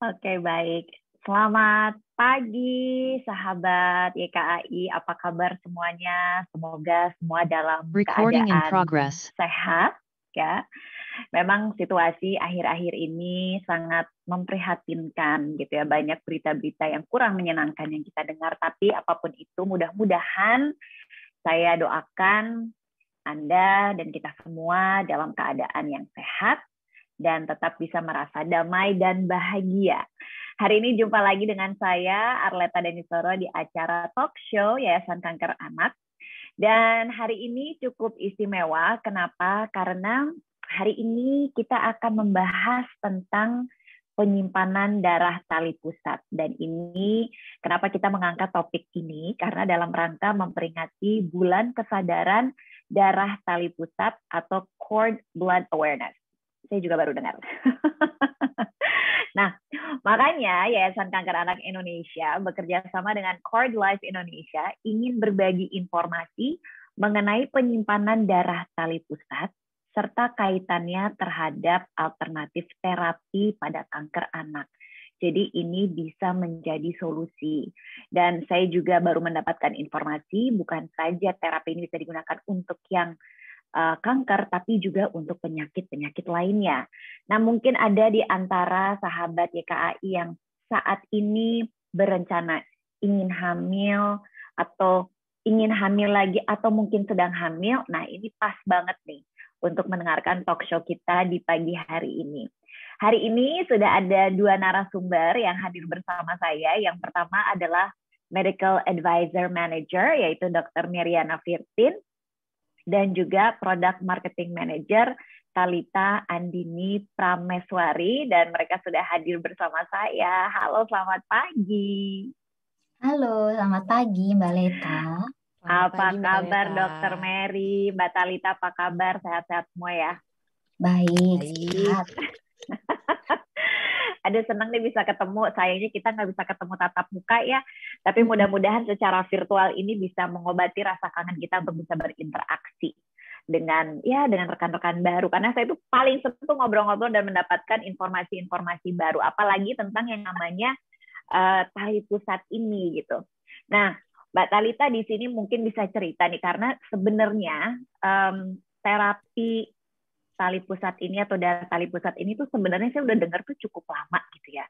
Oke, baik. Selamat pagi, sahabat YKAI. Apa kabar semuanya? Semoga semua dalam Recording in keadaan progress. sehat, ya. Memang situasi akhir-akhir ini sangat memprihatinkan, gitu ya. Banyak berita-berita yang kurang menyenangkan yang kita dengar. Tapi apapun itu, mudah-mudahan saya doakan Anda dan kita semua dalam keadaan yang sehat dan tetap bisa merasa damai dan bahagia. Hari ini jumpa lagi dengan saya, Arleta Denisoro, di acara talk show Yayasan Kanker Anak. Dan hari ini cukup istimewa. Kenapa? Karena hari ini kita akan membahas tentang penyimpanan darah tali pusat. Dan ini kenapa kita mengangkat topik ini? Karena dalam rangka memperingati Bulan Kesadaran Darah Tali Pusat atau Cord Blood Awareness. Saya juga baru dengar. Nah, makanya Yayasan Kanker Anak Indonesia bekerja sama dengan Cord Life Indonesia ingin berbagi informasi mengenai penyimpanan darah tali pusat serta kaitannya terhadap alternatif terapi pada kanker anak. Jadi ini bisa menjadi solusi. Dan saya juga baru mendapatkan informasi bukan saja terapi ini bisa digunakan untuk yang kanker, tapi juga untuk penyakit-penyakit lainnya. Nah, mungkin ada di antara sahabat YKAI yang saat ini berencana ingin hamil atau ingin hamil lagi atau mungkin sedang hamil. Nah, ini pas banget nih untuk mendengarkan talk show kita di pagi hari ini. Hari ini sudah ada dua narasumber yang hadir bersama saya. Yang pertama adalah Medical Advisor Manager, yaitu Dr. Miriana Firtin, dan juga Product Marketing Manager Talita Andini Prameswari, dan mereka sudah hadir bersama saya. Halo, selamat pagi. Halo, selamat pagi Mbak Leta. Selamat Apa pagi, Mbak kabar Leta. Dokter Mary, Mbak Talita, apa kabar? Sehat-sehat semua ya? Baik, Baik. sehat. Ada senang nih bisa ketemu. Sayangnya kita nggak bisa ketemu tatap muka ya. Tapi mudah-mudahan secara virtual ini bisa mengobati rasa kangen kita untuk bisa berinteraksi dengan rekan-rekan baru. Karena saya itu paling senang tuh ngobrol-ngobrol dan mendapatkan informasi-informasi baru. Apalagi tentang yang namanya tali pusat ini gitu. Nah, Mbak Talita di sini mungkin bisa cerita nih, karena sebenarnya terapi tali pusat ini atau darah tali pusat ini tuh sebenarnya saya udah dengar tuh cukup lama gitu ya.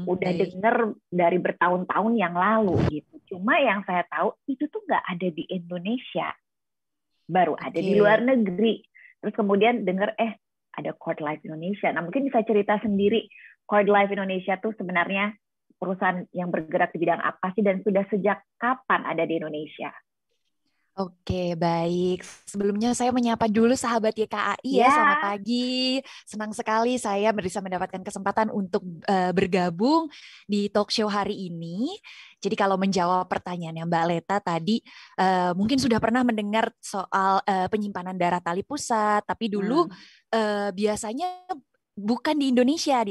Udah Baik. dengar dari bertahun-tahun yang lalu gitu. Cuma yang saya tahu itu tuh nggak ada di Indonesia. Baru ada di luar negeri. Terus kemudian dengar ada Cord Life Indonesia. Nah, mungkin bisa cerita sendiri Cord Life Indonesia tuh sebenarnya perusahaan yang bergerak di bidang apa sih dan sudah sejak kapan ada di Indonesia? Oke, baik. Sebelumnya saya menyapa dulu sahabat YKAI ya. Selamat pagi. Senang sekali saya bisa mendapatkan kesempatan untuk bergabung di talk show hari ini. Jadi kalau menjawab pertanyaannya Mbak Leta tadi, mungkin sudah pernah mendengar soal penyimpanan darah tali pusat, tapi dulu biasanya bukan di Indonesia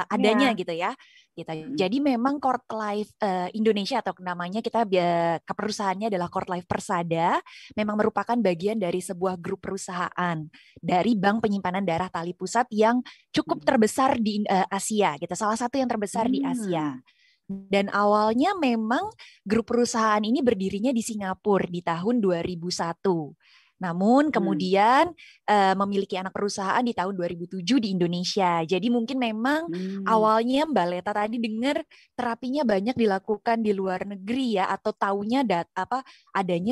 adanya gitu ya. Gitu. Jadi memang Cord Life Indonesia atau namanya kita perusahaannya adalah Cord Life Persada, memang merupakan bagian dari sebuah grup perusahaan dari Bank Penyimpanan Darah Tali Pusat yang cukup terbesar di Asia, gitu. Salah satu yang terbesar di Asia. Dan awalnya memang grup perusahaan ini berdirinya di Singapura di tahun 2001. Namun kemudian memiliki anak perusahaan di tahun 2007 di Indonesia. Jadi mungkin memang awalnya Mbak Leta tadi dengar terapinya banyak dilakukan di luar negeri ya, atau taunya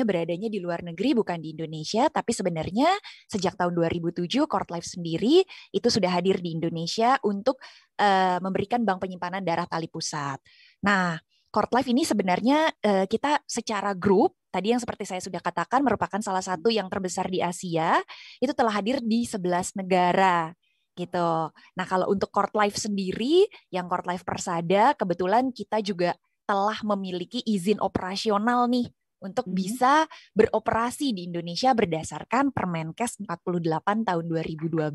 beradanya di luar negeri bukan di Indonesia, tapi sebenarnya sejak tahun 2007 Cord Life sendiri itu sudah hadir di Indonesia untuk memberikan bank penyimpanan darah tali pusat. Nah, Cord Life ini sebenarnya kita secara grup tadi yang seperti saya sudah katakan merupakan salah satu yang terbesar di Asia, itu telah hadir di 11 negara gitu. Nah, kalau untuk Cord Life sendiri, yang Cord Life Persada, kebetulan kita juga telah memiliki izin operasional nih untuk bisa beroperasi di Indonesia berdasarkan Permenkes 48 tahun 2012.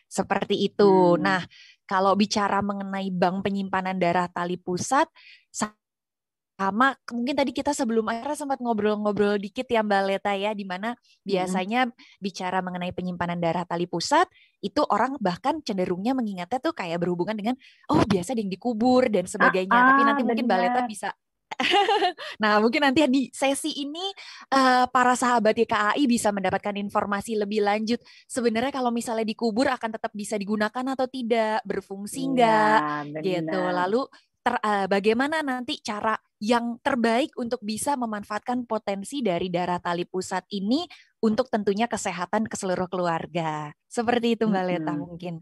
Seperti itu. Nah, kalau bicara mengenai bank penyimpanan darah tali pusat, sama mungkin tadi kita sebelum akhirnya sempat ngobrol-ngobrol dikit ya Mbak Leta ya, di mana biasanya bicara mengenai penyimpanan darah tali pusat itu orang bahkan cenderungnya mengingatnya tuh kayak berhubungan dengan oh biasa ada yang dikubur dan sebagainya. Tapi nanti mungkin Mbak Leta Benar. bisa nah, mungkin nanti di sesi ini para sahabat YKAI bisa mendapatkan informasi lebih lanjut. Sebenarnya kalau misalnya dikubur akan tetap bisa digunakan atau tidak, berfungsi Iya, enggak, gitu. benar. Lalu bagaimana nanti cara yang terbaik untuk bisa memanfaatkan potensi dari darah tali pusat ini untuk tentunya kesehatan ke seluruh keluarga. Seperti itu Mbak Leta mungkin.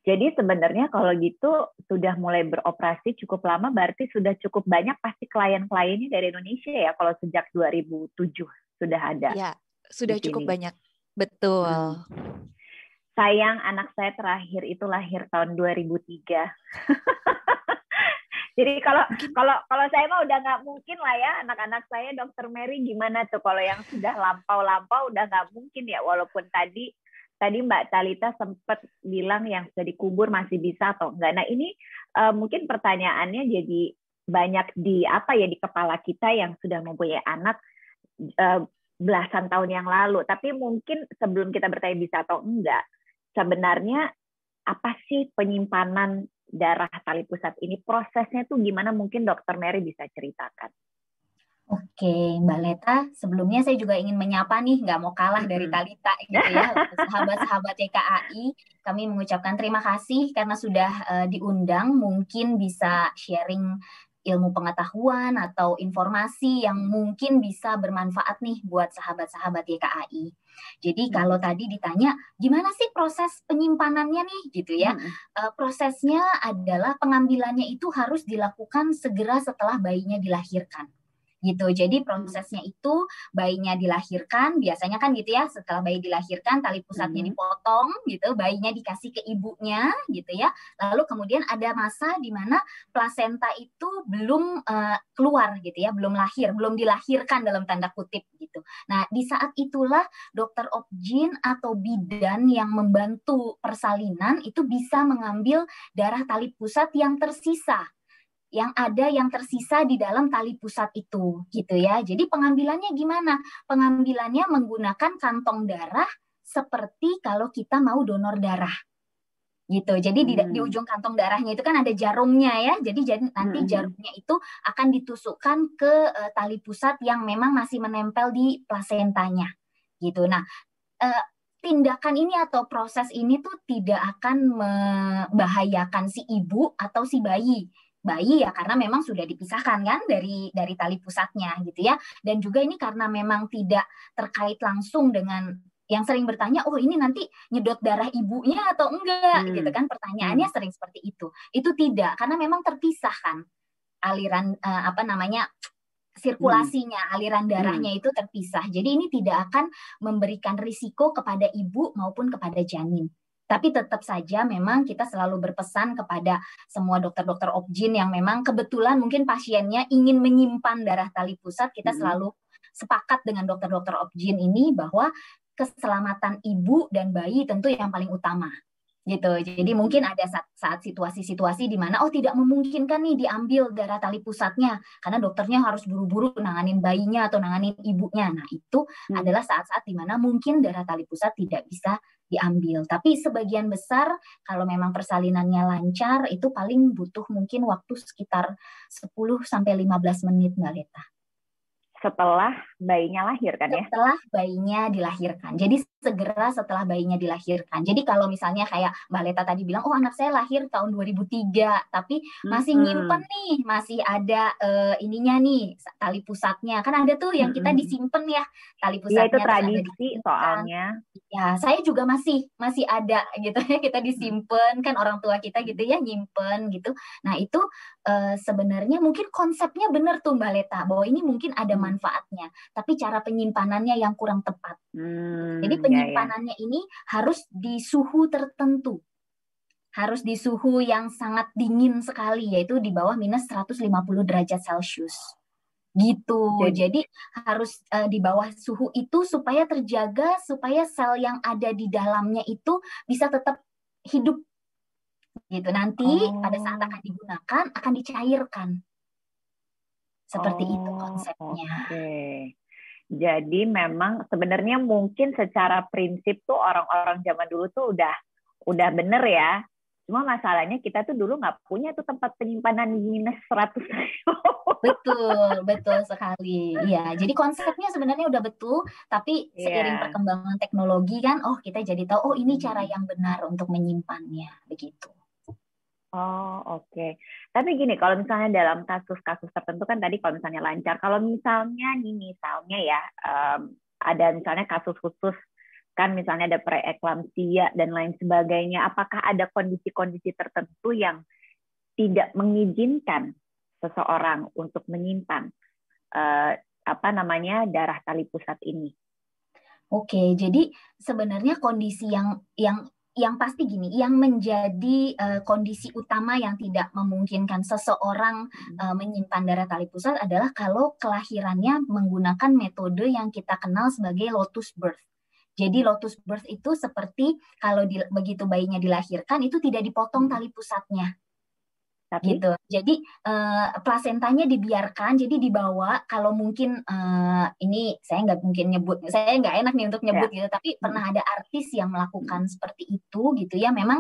Jadi sebenarnya kalau gitu sudah mulai beroperasi cukup lama, berarti sudah cukup banyak pasti klien-kliennya dari Indonesia ya kalau sejak 2007 sudah ada. Ya, sudah di cukup sini. banyak. Betul. Sayang anak saya terakhir itu lahir tahun 2003. Jadi kalau saya mah udah nggak mungkin lah ya, anak-anak saya Dokter Mary gimana tuh kalau yang sudah lampau-lampau udah nggak mungkin ya, walaupun tadi Mbak Talita sempat bilang yang sudah dikubur masih bisa atau enggak. Nah ini mungkin pertanyaannya jadi banyak di kepala kita yang sudah mempunyai anak belasan tahun yang lalu. Tapi mungkin sebelum kita bertanya bisa atau enggak, sebenarnya apa sih penyimpanan darah tali pusat ini, prosesnya tuh gimana, mungkin Dokter Mary bisa ceritakan. Oke, Mbak Leta, sebelumnya saya juga ingin menyapa nih, nggak mau kalah dari Talita gitu ya, sahabat-sahabat YKAI, kami mengucapkan terima kasih karena sudah diundang, mungkin bisa sharing ilmu pengetahuan atau informasi yang mungkin bisa bermanfaat nih buat sahabat-sahabat YKAI. Jadi kalau tadi ditanya, gimana sih proses penyimpanannya nih gitu ya, prosesnya adalah pengambilannya itu harus dilakukan segera setelah bayinya dilahirkan. Gitu. Jadi prosesnya itu bayinya dilahirkan, biasanya kan gitu ya, setelah bayi dilahirkan tali pusatnya dipotong gitu, bayinya dikasih ke ibunya gitu ya. Lalu kemudian ada masa di mana plasenta itu belum keluar gitu ya, belum lahir, belum dilahirkan dalam tanda kutip gitu. Nah, di saat itulah dokter obgyn atau bidan yang membantu persalinan itu bisa mengambil darah tali pusat yang tersisa, yang tersisa di dalam tali pusat itu gitu ya. Jadi pengambilannya gimana? Pengambilannya menggunakan kantong darah seperti kalau kita mau donor darah gitu. Jadi di ujung kantong darahnya itu kan ada jarumnya ya. Jadi nanti jarumnya itu akan ditusukkan ke tali pusat yang memang masih menempel di plasentanya gitu. Nah, tindakan ini atau proses ini tuh tidak akan membahayakan si ibu atau si bayi ya, karena memang sudah dipisahkan kan dari tali pusatnya gitu ya. Dan juga ini karena memang tidak terkait langsung dengan yang sering bertanya, oh ini nanti nyedot darah ibunya atau enggak gitu kan, pertanyaannya sering seperti itu. Itu tidak, karena memang terpisah kan aliran sirkulasinya, aliran darahnya itu terpisah. Jadi ini tidak akan memberikan risiko kepada ibu maupun kepada janin. Tapi tetap saja memang kita selalu berpesan kepada semua dokter-dokter obgyn yang memang kebetulan mungkin pasiennya ingin menyimpan darah tali pusat, kita selalu sepakat dengan dokter-dokter obgyn ini bahwa keselamatan ibu dan bayi tentu yang paling utama. Gitu. Jadi mungkin ada saat situasi-situasi di mana tidak memungkinkan nih diambil darah tali pusatnya karena dokternya harus buru-buru nanganin bayinya atau nanganin ibunya. Nah, itu adalah saat-saat di mana mungkin darah tali pusat tidak bisa diambil. Tapi sebagian besar kalau memang persalinannya lancar itu paling butuh mungkin waktu sekitar 10 sampai 15 menit, Mbak Leta. Setelah bayinya lahir kan ya? Setelah bayinya dilahirkan. Jadi segera setelah bayinya dilahirkan. Jadi kalau misalnya kayak Mbak Leta tadi bilang, oh anak saya lahir tahun 2003, tapi masih nyimpen nih, masih ada ininya nih, tali pusatnya. Kan ada tuh yang kita disimpan ya, tali pusatnya. Iya, itu tradisi soalnya. Ya, saya juga masih ada gitu ya, kita disimpan kan orang tua kita gitu ya, nyimpen gitu. Nah, itu sebenarnya mungkin konsepnya benar tuh Mbak Leta, bahwa ini mungkin ada manfaatnya, tapi cara penyimpanannya yang kurang tepat. Jadi penyimpanannya ini harus di suhu tertentu. Harus di suhu yang sangat dingin sekali, yaitu di bawah minus 150 derajat Celcius. Gitu. Jadi harus di bawah suhu itu supaya terjaga, supaya sel yang ada di dalamnya itu bisa tetap hidup. Gitu. Nanti pada saat akan digunakan, akan dicairkan. Seperti itu Oh, konsepnya. oke. Jadi memang sebenarnya mungkin secara prinsip tuh orang-orang zaman dulu tuh udah bener ya. Cuma masalahnya kita tuh dulu nggak punya tuh tempat penyimpanan -100. Betul, betul sekali. Iya, jadi konsepnya sebenarnya udah betul, tapi seiring Iya. perkembangan teknologi kan, oh kita jadi tahu, oh ini cara Mhm. yang benar untuk menyimpannya, begitu. Oh, oke. Tapi gini, kalau misalnya dalam kasus-kasus tertentu kan tadi kalau misalnya lancar, kalau misalnya ya ada misalnya kasus khusus kan misalnya ada preeklamsia dan lain sebagainya, apakah ada kondisi-kondisi tertentu yang tidak mengizinkan seseorang untuk menyimpan darah tali pusat ini? Oke, jadi sebenarnya kondisi yang pasti gini, yang menjadi kondisi utama yang tidak memungkinkan seseorang menyimpan darah tali pusat adalah kalau kelahirannya menggunakan metode yang kita kenal sebagai lotus birth. Jadi lotus birth itu seperti kalau begitu bayinya dilahirkan itu tidak dipotong tali pusatnya. Tapi Gitu. Jadi plasentanya dibiarkan, jadi dibawa. Kalau mungkin ini saya nggak mungkin nyebut, saya nggak enak nih untuk nyebut gitu. Tapi pernah ada artis yang melakukan seperti itu, gitu ya. Memang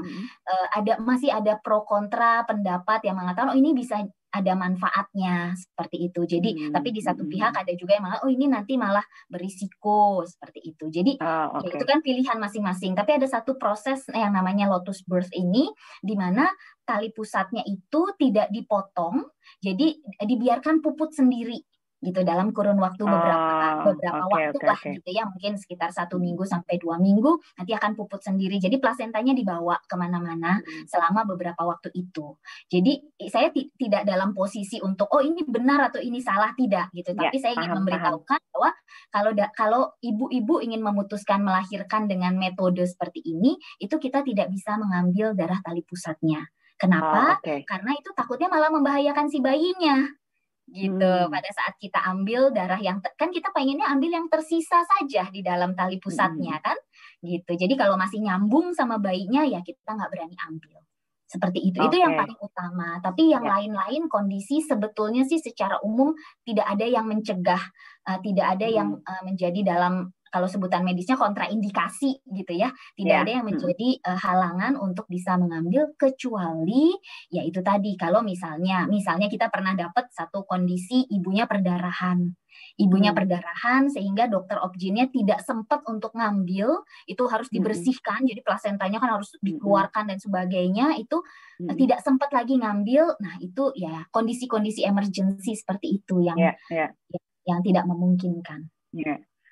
masih ada pro kontra pendapat yang mengatakan, oh ini bisa ada manfaatnya seperti itu. Jadi, tapi di satu pihak ada juga yang malah, oh ini nanti malah berisiko seperti itu. Jadi, ya itu kan pilihan masing-masing. Tapi ada satu proses yang namanya lotus birth ini, di mana tali pusatnya itu tidak dipotong, jadi dibiarkan puput sendiri gitu dalam kurun waktu beberapa waktu lah gitu ya, mungkin sekitar 1 minggu sampai 2 minggu nanti akan puput sendiri. Jadi plasentanya dibawa kemana-mana selama beberapa waktu itu. Jadi saya tidak dalam posisi untuk oh ini benar atau ini salah, tidak gitu. Tapi saya ingin memberitahukan bahwa kalau ibu-ibu ingin memutuskan melahirkan dengan metode seperti ini, itu kita tidak bisa mengambil darah tali pusatnya. Kenapa? Karena itu takutnya malah membahayakan si bayinya. Gitu. Pada saat kita ambil darah yang kan kita pengennya ambil yang tersisa saja di dalam tali pusatnya kan, gitu. Jadi kalau masih nyambung sama bayinya ya kita nggak berani ambil. Seperti itu. Itu yang paling utama. Tapi yang lain-lain kondisi sebetulnya sih secara umum tidak ada yang mencegah, tidak ada yang menjadi dalam kalau sebutan medisnya kontraindikasi gitu ya, tidak ada yang menjadi halangan untuk bisa mengambil, kecuali ya itu tadi kalau misalnya kita pernah dapat satu kondisi ibunya perdarahan sehingga dokter obginnya tidak sempat untuk ngambil, itu harus dibersihkan, jadi plasentanya kan harus dikeluarkan dan sebagainya, itu tidak sempat lagi ngambil. Nah itu ya kondisi-kondisi emergency seperti itu yang tidak memungkinkan.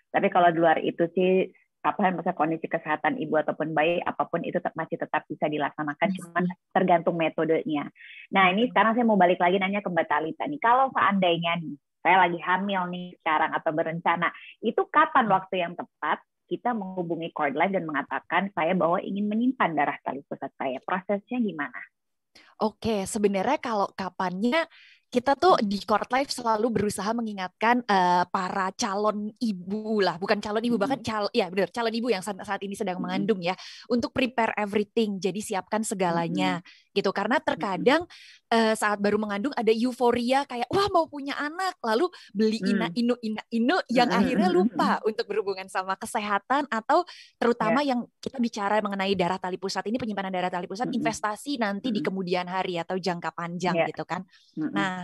Tapi kalau di luar itu sih masa kondisi kesehatan ibu ataupun bayi apapun itu masih tetap bisa dilaksanakan, cuman tergantung metodenya. Nah ini sekarang saya mau balik lagi nanya ke Mbak Talitha nih, kalau seandainya nih saya lagi hamil nih sekarang atau berencana, itu kapan waktu yang tepat kita menghubungi CordLife dan mengatakan saya bahwa ingin menyimpan darah tali pusat saya? Prosesnya gimana? Oke, sebenarnya kalau kapannya kita tuh di CordLife selalu berusaha mengingatkan para calon ibu lah, bukan calon ibu, bahkan calon ibu yang saat ini sedang mengandung ya, untuk prepare everything, jadi siapkan segalanya gitu. Karena terkadang saat baru mengandung ada euforia kayak wah mau punya anak, lalu beli inu yang akhirnya lupa untuk berhubungan sama kesehatan, atau terutama yang kita bicara mengenai darah tali pusat ini, penyimpanan darah tali pusat, investasi nanti di kemudian hari atau jangka panjang gitu kan. Nah,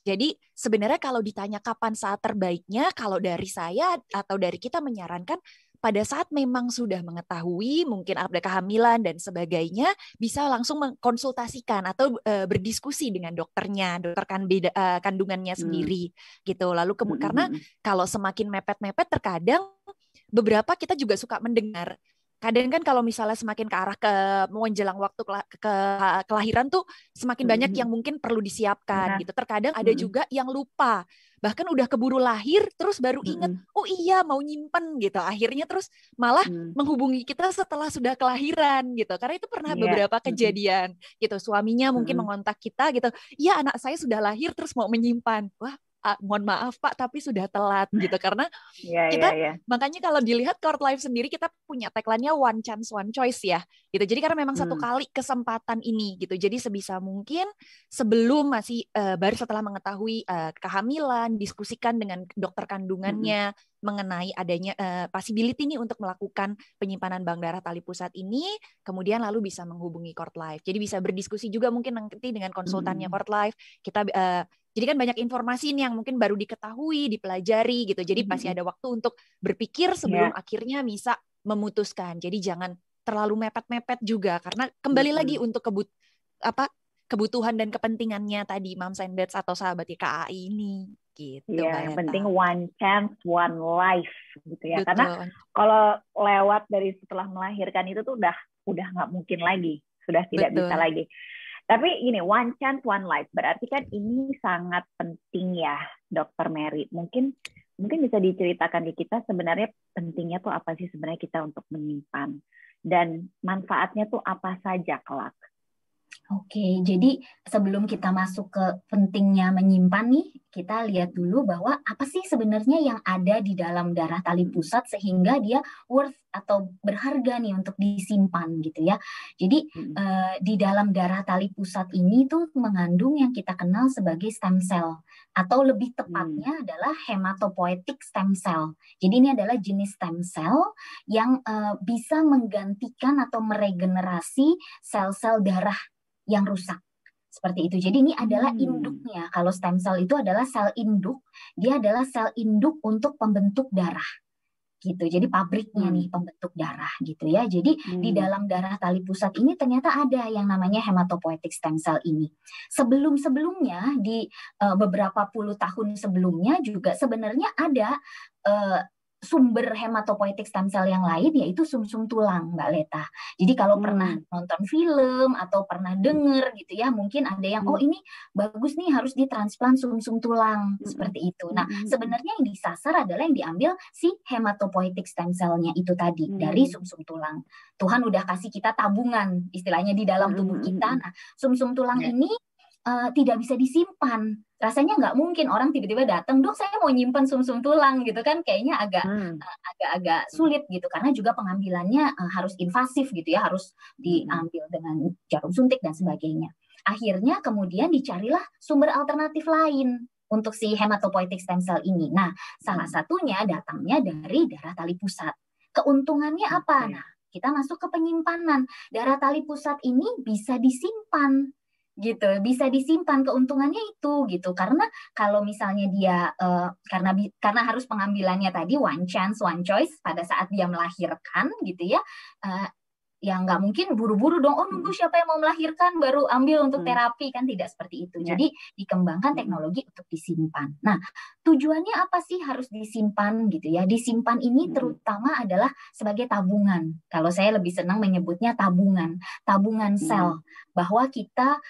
jadi sebenarnya kalau ditanya kapan saat terbaiknya, kalau dari saya atau dari kita menyarankan pada saat memang sudah mengetahui mungkin ada kehamilan dan sebagainya, bisa langsung mengkonsultasikan atau berdiskusi dengan dokternya, dokter kandungannya sendiri gitu. Lalu karena kalau semakin mepet-mepet, terkadang beberapa kita juga suka mendengar. Kadang kan kalau misalnya semakin ke arah menjelang waktu kelahiran tuh semakin banyak yang mungkin perlu disiapkan gitu. Terkadang ada juga yang lupa, bahkan udah keburu lahir terus baru inget, oh iya mau nyimpen gitu. Akhirnya terus malah menghubungi kita setelah sudah kelahiran gitu. Karena itu pernah beberapa kejadian gitu. Suaminya mungkin mengontak kita gitu, iya anak saya sudah lahir terus mau menyimpan. Wah, mohon maaf Pak, tapi sudah telat gitu. Karena Iya, kita iya. makanya kalau dilihat Court Life sendiri kita punya tagline-nya one chance one choice ya gitu. Jadi karena memang satu kali kesempatan ini gitu. Jadi sebisa mungkin sebelum masih baru setelah mengetahui kehamilan, diskusikan dengan dokter kandungannya mengenai adanya possibility nih untuk melakukan penyimpanan bank darah tali pusat ini, kemudian lalu bisa menghubungi Court Life. Jadi bisa berdiskusi juga mungkin nanti dengan konsultannya Court Life. Kita jadi kan banyak informasi nih yang mungkin baru diketahui, dipelajari gitu. Jadi pasti ada waktu untuk berpikir sebelum akhirnya bisa memutuskan. Jadi jangan terlalu mepet-mepet juga karena kembali lagi untuk kebutuhan dan kepentingannya tadi Moms and Dads atau sahabat YKAI ini gitu. Iya, yang penting one chance, one life gitu ya. Betul. Karena kalau lewat dari setelah melahirkan itu tuh udah nggak mungkin lagi, sudah tidak bisa lagi. Tapi ini one chance, one life berarti kan ini sangat penting ya, Dokter Mary. Mungkin bisa diceritakan di kita sebenarnya pentingnya tuh apa sih sebenarnya kita untuk menyimpan dan manfaatnya tuh apa saja kelak. Oke, jadi sebelum kita masuk ke pentingnya menyimpan nih, kita lihat dulu bahwa apa sih sebenarnya yang ada di dalam darah tali pusat sehingga dia worth atau berharga nih untuk disimpan gitu ya. Jadi di dalam darah tali pusat ini tuh mengandung yang kita kenal sebagai stem cell atau lebih tepatnya adalah hematopoietic stem cell. Jadi ini adalah jenis stem cell yang bisa menggantikan atau meregenerasi sel-sel darah yang rusak. Seperti itu. Jadi ini adalah induknya. Kalau stem cell itu adalah sel induk, dia adalah sel induk untuk pembentuk darah. Gitu. Jadi pabriknya nih pembentuk darah gitu ya. Jadi di dalam darah tali pusat ini ternyata ada yang namanya hematopoietic stem cell ini. Sebelum-sebelumnya di beberapa puluh tahun sebelumnya juga sebenarnya ada sumber hematopoietic stem cell yang lain yaitu sumsum tulang, Mbak Leta. Jadi kalau pernah nonton film atau pernah dengar gitu ya, mungkin ada yang oh ini bagus nih harus ditransplant sumsum tulang seperti itu. Nah, sebenarnya yang disasar adalah yang diambil si hematopoietic stem cell-nya itu tadi dari sumsum tulang. Tuhan udah kasih kita tabungan istilahnya di dalam tubuh kita. Nah, sumsum tulang ini tidak bisa disimpan. Rasanya nggak mungkin orang tiba-tiba datang, dok saya mau nyimpan sumsum tulang gitu kan, kayaknya agak sulit gitu karena juga pengambilannya harus invasif gitu ya, harus diambil dengan jarum suntik dan sebagainya. Akhirnya kemudian dicarilah sumber alternatif lain untuk si hematopoietic stem cell ini. Nah, salah satunya datangnya dari darah tali pusat. Keuntungannya apa? Nah, kita masuk ke penyimpanan. Darah tali pusat ini bisa disimpan gitu, bisa disimpan, keuntungannya itu gitu karena kalau misalnya dia karena harus pengambilannya tadi one chance one choice pada saat dia melahirkan gitu ya, ya nggak mungkin buru-buru dong, nunggu siapa yang mau melahirkan baru ambil untuk terapi, kan tidak seperti itu. Jadi dikembangkan teknologi untuk disimpan. Nah, tujuannya apa sih harus disimpan gitu ya? Disimpan ini terutama adalah sebagai tabungan. Kalau saya lebih senang menyebutnya tabungan sel, bahwa kita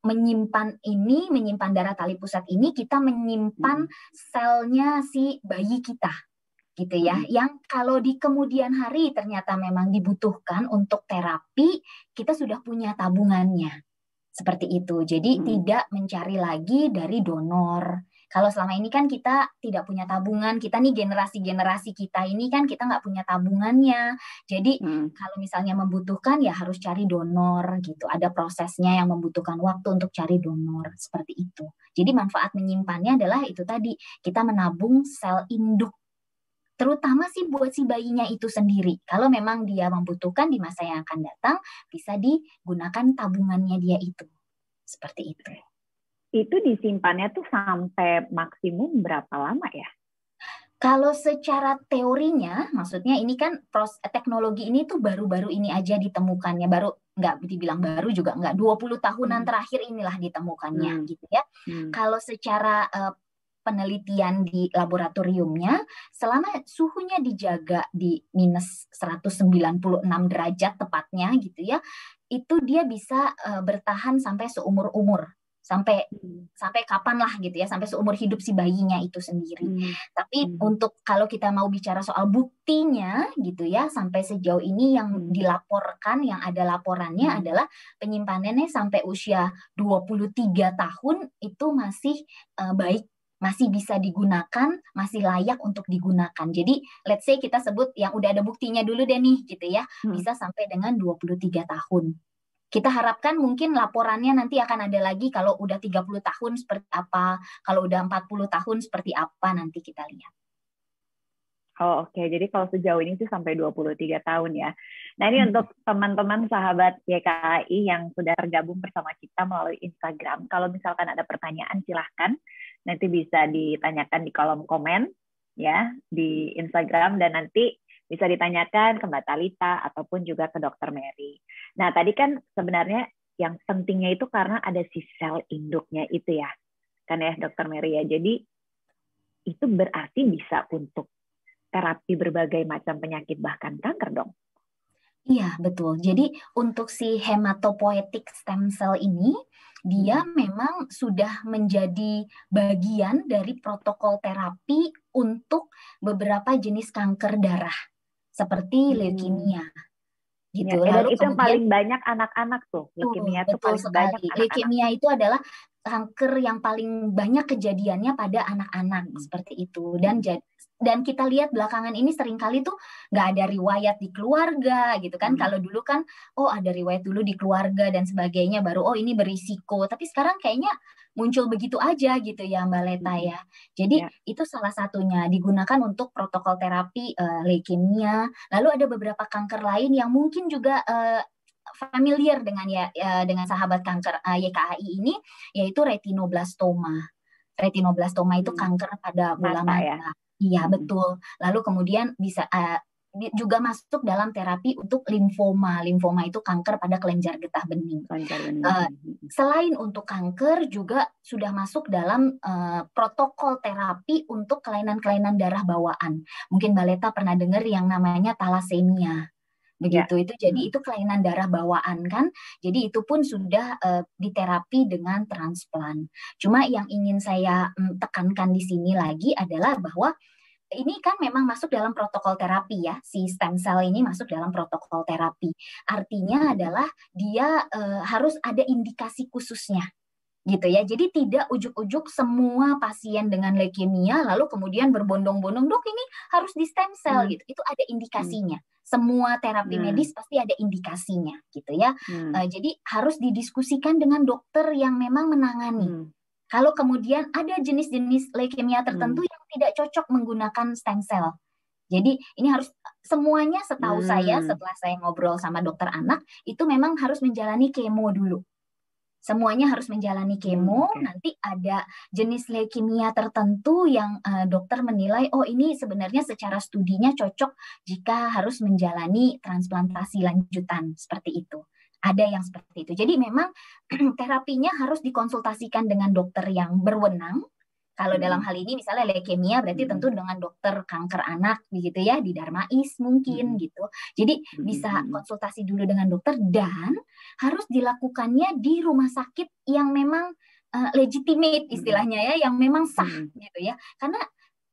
menyimpan darah tali pusat ini, kita menyimpan selnya si bayi kita. Gitu ya, yang kalau di kemudian hari ternyata memang dibutuhkan untuk terapi, kita sudah punya tabungannya. Seperti itu. Jadi tidak mencari lagi dari donor. Kalau selama ini kan kita tidak punya tabungan, kita nih generasi kita ini kan kita nggak punya tabungannya. Jadi kalau misalnya membutuhkan ya harus cari donor gitu. Ada prosesnya yang membutuhkan waktu untuk cari donor, seperti itu. Jadi manfaat menyimpannya adalah itu tadi, kita menabung sel induk. Terutama sih buat si bayinya itu sendiri. Kalau memang dia membutuhkan di masa yang akan datang, bisa digunakan tabungannya dia itu. Seperti itu. Itu disimpannya tuh sampai maksimum berapa lama ya? Kalau secara teorinya, maksudnya ini kan teknologi ini tuh baru-baru ini aja ditemukannya. Baru, nggak dibilang baru juga nggak, 20 tahunan terakhir inilah ditemukannya gitu ya. Kalau secara penelitian di laboratoriumnya, selama suhunya dijaga di minus 196 derajat tepatnya gitu ya, itu dia bisa bertahan sampai seumur-umur. Sampai kapan lah gitu ya, sampai seumur hidup si bayinya itu sendiri. Tapi untuk kalau kita mau bicara soal buktinya gitu ya, sampai sejauh ini yang dilaporkan, yang ada laporannya adalah penyimpanannya sampai usia 23 tahun itu masih baik masih bisa digunakan, masih layak untuk digunakan. Jadi let's say kita sebut yang udah ada buktinya dulu deh nih gitu ya, bisa sampai dengan 23 tahun. Kita harapkan mungkin laporannya nanti akan ada lagi kalau udah 30 tahun seperti apa, kalau udah 40 tahun seperti apa, nanti kita lihat. Oh, oke. Jadi kalau sejauh ini sih sampai 23 tahun ya. Nah, ini untuk teman-teman sahabat YKAI yang sudah tergabung bersama kita melalui Instagram. Kalau misalkan ada pertanyaan, silahkan. Nanti bisa ditanyakan di kolom komen ya di Instagram, dan nanti bisa ditanyakan ke Mbak Talita ataupun juga ke Dr. Mary. Nah, tadi kan sebenarnya yang pentingnya itu karena ada si sel induknya itu ya. Kan ya, Dr. Mary ya. Jadi itu berarti bisa untuk terapi berbagai macam penyakit, bahkan kanker dong. Iya, betul. Jadi untuk si hematopoietic stem cell ini, dia memang sudah menjadi bagian dari protokol terapi untuk beberapa jenis kanker darah, seperti leukemia. Gitu. Ya, dan Lalu itu yang paling banyak anak-anak tuh. Leukemia itu paling banyak anak-anak. Leukemia itu adalah kanker yang paling banyak kejadiannya pada anak-anak, seperti itu. Dan kita lihat belakangan ini seringkali tuh nggak ada riwayat di keluarga gitu kan. Kalau dulu kan, oh ada riwayat dulu di keluarga dan sebagainya, baru oh ini berisiko. Tapi sekarang kayaknya muncul begitu aja gitu ya Mbak Leta ya. Jadi itu salah satunya digunakan untuk protokol terapi leukemia. Lalu ada beberapa kanker lain yang mungkin juga familiar dengan dengan sahabat kanker YKAI ini, yaitu retinoblastoma. Retinoblastoma itu kanker pada bola mata. Ya? Iya, betul. Lalu kemudian bisa juga masuk dalam terapi untuk limfoma. Limfoma itu kanker pada kelenjar getah bening. Selain untuk kanker, juga sudah masuk dalam protokol terapi untuk kelainan-kelainan darah bawaan. Mungkin Mbak Leta pernah dengar yang namanya thalassemia. Begitu itu, jadi itu kelainan darah bawaan kan. Jadi itu pun sudah diterapi dengan transplant. Cuma yang ingin saya tekankan di sini lagi adalah bahwa ini kan memang masuk dalam protokol terapi ya, si stem cell ini masuk dalam protokol terapi. Artinya adalah dia harus ada indikasi khususnya. Gitu ya. Jadi tidak ujuk-ujuk semua pasien dengan leukemia lalu kemudian berbondong-bondong, dok ini harus di stem cell gitu. Itu ada indikasinya. Semua terapi medis pasti ada indikasinya gitu ya. Jadi harus didiskusikan dengan dokter yang memang menangani. Kalau kemudian ada jenis-jenis leukemia tertentu yang tidak cocok menggunakan stem cell. Jadi ini harus semuanya, setahu saya setelah saya ngobrol sama dokter anak, itu memang harus menjalani kemo dulu. Semuanya harus menjalani kemo, nanti ada jenis leukemia tertentu yang dokter menilai, oh ini sebenarnya secara studinya cocok jika harus menjalani transplantasi lanjutan, seperti itu. Ada yang seperti itu. Jadi memang terapinya harus dikonsultasikan dengan dokter yang berwenang. Kalau dalam hal ini misalnya leukemia berarti tentu dengan dokter kanker anak begitu ya, di Darmais mungkin gitu. Jadi bisa konsultasi dulu dengan dokter dan harus dilakukannya di rumah sakit yang memang legitimate istilahnya ya, yang memang sah gitu ya. Karena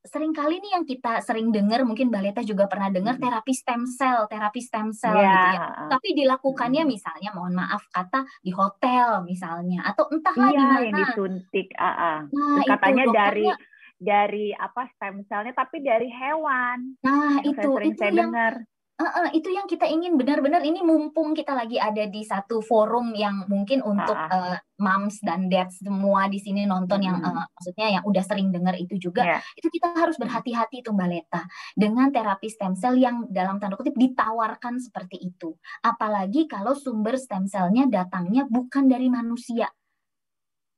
seringkali nih yang kita sering dengar, mungkin Mbak Leta juga pernah dengar terapi stem cell gitu ya. Tapi dilakukannya misalnya, mohon maaf kata, di hotel misalnya, atau entahlah di mana. Yang disuntik, Nah, katanya itu, dari apa stem cellnya, tapi dari hewan. Nah, itu saya dengar. Itu yang kita ingin benar-benar, ini mumpung kita lagi ada di satu forum yang mungkin untuk moms dan dads semua di sini nonton yang maksudnya yang udah sering dengar itu juga, itu kita harus berhati-hati tuh Mbak Leta dengan terapi stem cell yang dalam tanda kutip ditawarkan seperti itu. Apalagi kalau sumber stem cellnya datangnya bukan dari manusia.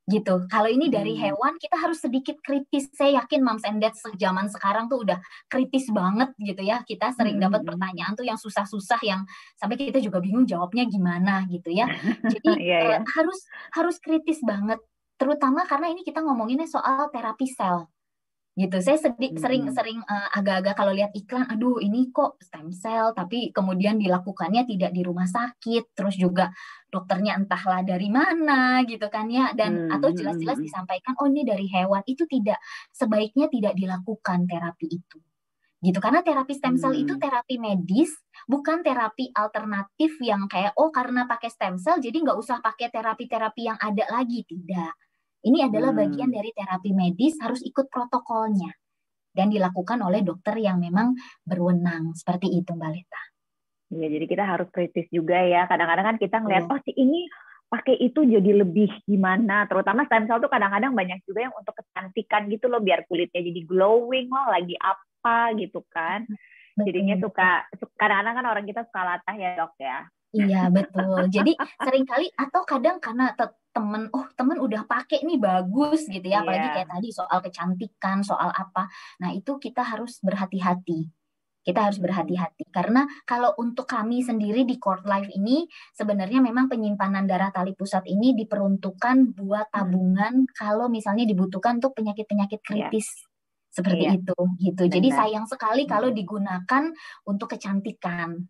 Gitu. Kalau ini dari hewan, kita harus sedikit kritis. Saya yakin moms and dads zaman sekarang tuh udah kritis banget gitu ya. Kita sering dapat pertanyaan tuh yang susah-susah, yang sampai kita juga bingung jawabnya gimana gitu ya. Jadi harus kritis banget. Terutama karena ini kita ngomonginnya soal terapi sel. Gitu. Saya sering agak-agak kalau lihat iklan, aduh ini kok stem cell, tapi kemudian dilakukannya tidak di rumah sakit, terus juga dokternya entahlah dari mana gitu kan ya, dan atau jelas-jelas disampaikan oh ini dari hewan, itu sebaiknya tidak dilakukan terapi itu. Gitu, karena terapi stem cell itu terapi medis, bukan terapi alternatif yang kayak oh karena pakai stem cell jadi nggak usah pakai terapi-terapi yang ada lagi, tidak. Ini adalah bagian dari terapi medis, harus ikut protokolnya dan dilakukan oleh dokter yang memang berwenang. Seperti itu, Mbak Leta. Ya, jadi kita harus kritis juga ya. Kadang-kadang kan kita ngeliat, Betul. oh si ini pakai itu jadi lebih gimana. Terutama stem cell tuh kadang-kadang banyak juga yang untuk kecantikan gitu loh, biar kulitnya jadi glowing loh, lagi apa gitu kan. Jadinya Betul. kadang-kadang kan orang kita suka latah ya dok ya. Iya, betul. Jadi seringkali atau kadang karena temen udah pakai nih bagus gitu ya, apalagi kayak tadi soal kecantikan, soal apa. Nah, itu kita harus berhati-hati. Kita harus berhati-hati karena kalau untuk kami sendiri di Cord Life ini sebenarnya memang penyimpanan darah tali pusat ini diperuntukkan buat tabungan kalau misalnya dibutuhkan untuk penyakit-penyakit kritis. Seperti itu gitu. Jadi Benar. sayang sekali kalau digunakan untuk kecantikan.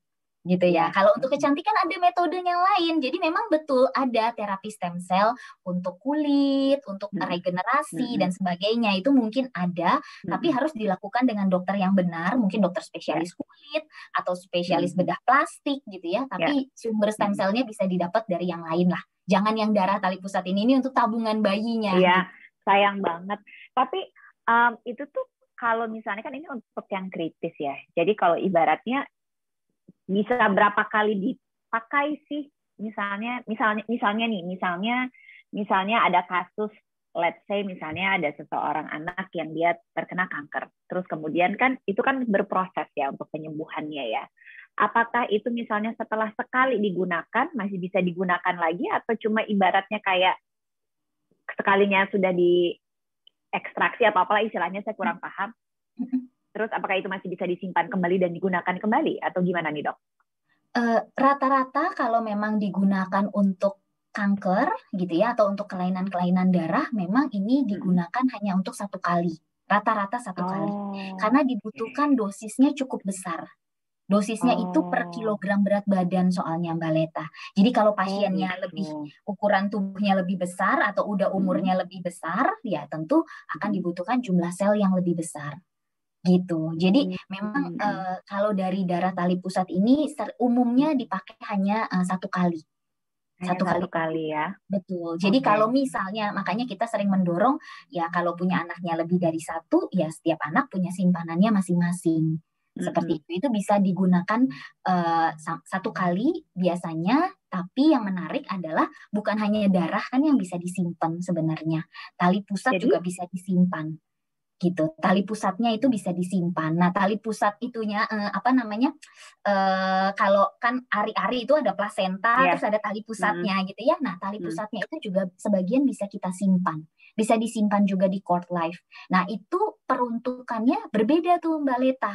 Gitu ya. Kalau untuk kecantikan ada metodenya lain. Jadi memang betul ada terapi stem cell untuk kulit, untuk regenerasi dan sebagainya. Itu mungkin ada, tapi harus dilakukan dengan dokter yang benar, mungkin dokter spesialis kulit atau spesialis bedah plastik gitu ya. Tapi sumber stem cell-nya bisa didapat dari yang lain lah. Jangan yang darah tali pusat ini untuk tabungan bayinya. Iya, sayang banget. Tapi itu tuh kalau misalnya kan ini untuk yang kritis ya. Jadi kalau ibaratnya bisa berapa kali dipakai sih? Misalnya ada kasus, let's say misalnya ada seseorang anak yang dia terkena kanker. Terus kemudian kan itu kan berproses ya untuk penyembuhannya ya. Apakah itu misalnya setelah sekali digunakan masih bisa digunakan lagi atau cuma ibaratnya kayak sekalinya sudah diekstraksi atau apalah istilahnya, saya kurang paham. Terus apakah itu masih bisa disimpan kembali dan digunakan kembali atau gimana nih dok? Rata-rata kalau memang digunakan untuk kanker gitu ya atau untuk kelainan-kelainan darah memang ini digunakan hanya untuk 1 kali. Rata-rata 1 kali. Karena dibutuhkan dosisnya cukup besar. Dosisnya itu per kilogram berat badan soalnya Mbak Leta. Jadi kalau pasiennya ukuran tubuhnya lebih besar atau udah umurnya lebih besar, ya tentu akan dibutuhkan jumlah sel yang lebih besar. Gitu. Jadi memang kalau dari darah tali pusat ini umumnya dipakai hanya 1 kali. Satu kali ya. Betul. Jadi kalau misalnya, makanya kita sering mendorong ya kalau punya anaknya lebih dari 1, ya setiap anak punya simpanannya masing-masing. Seperti itu bisa digunakan 1 kali biasanya. Tapi yang menarik adalah bukan hanya darah kan yang bisa disimpan sebenarnya. Tali pusat juga bisa disimpan. Gitu. Tali pusatnya itu bisa disimpan. Nah, tali pusat itunya kalau kan ari-ari itu ada plasenta, terus ada tali pusatnya gitu ya. Nah, tali pusatnya itu juga sebagian bisa kita simpan. Bisa disimpan juga di Cord Life. Nah, itu peruntukannya berbeda tuh Mbak Leta.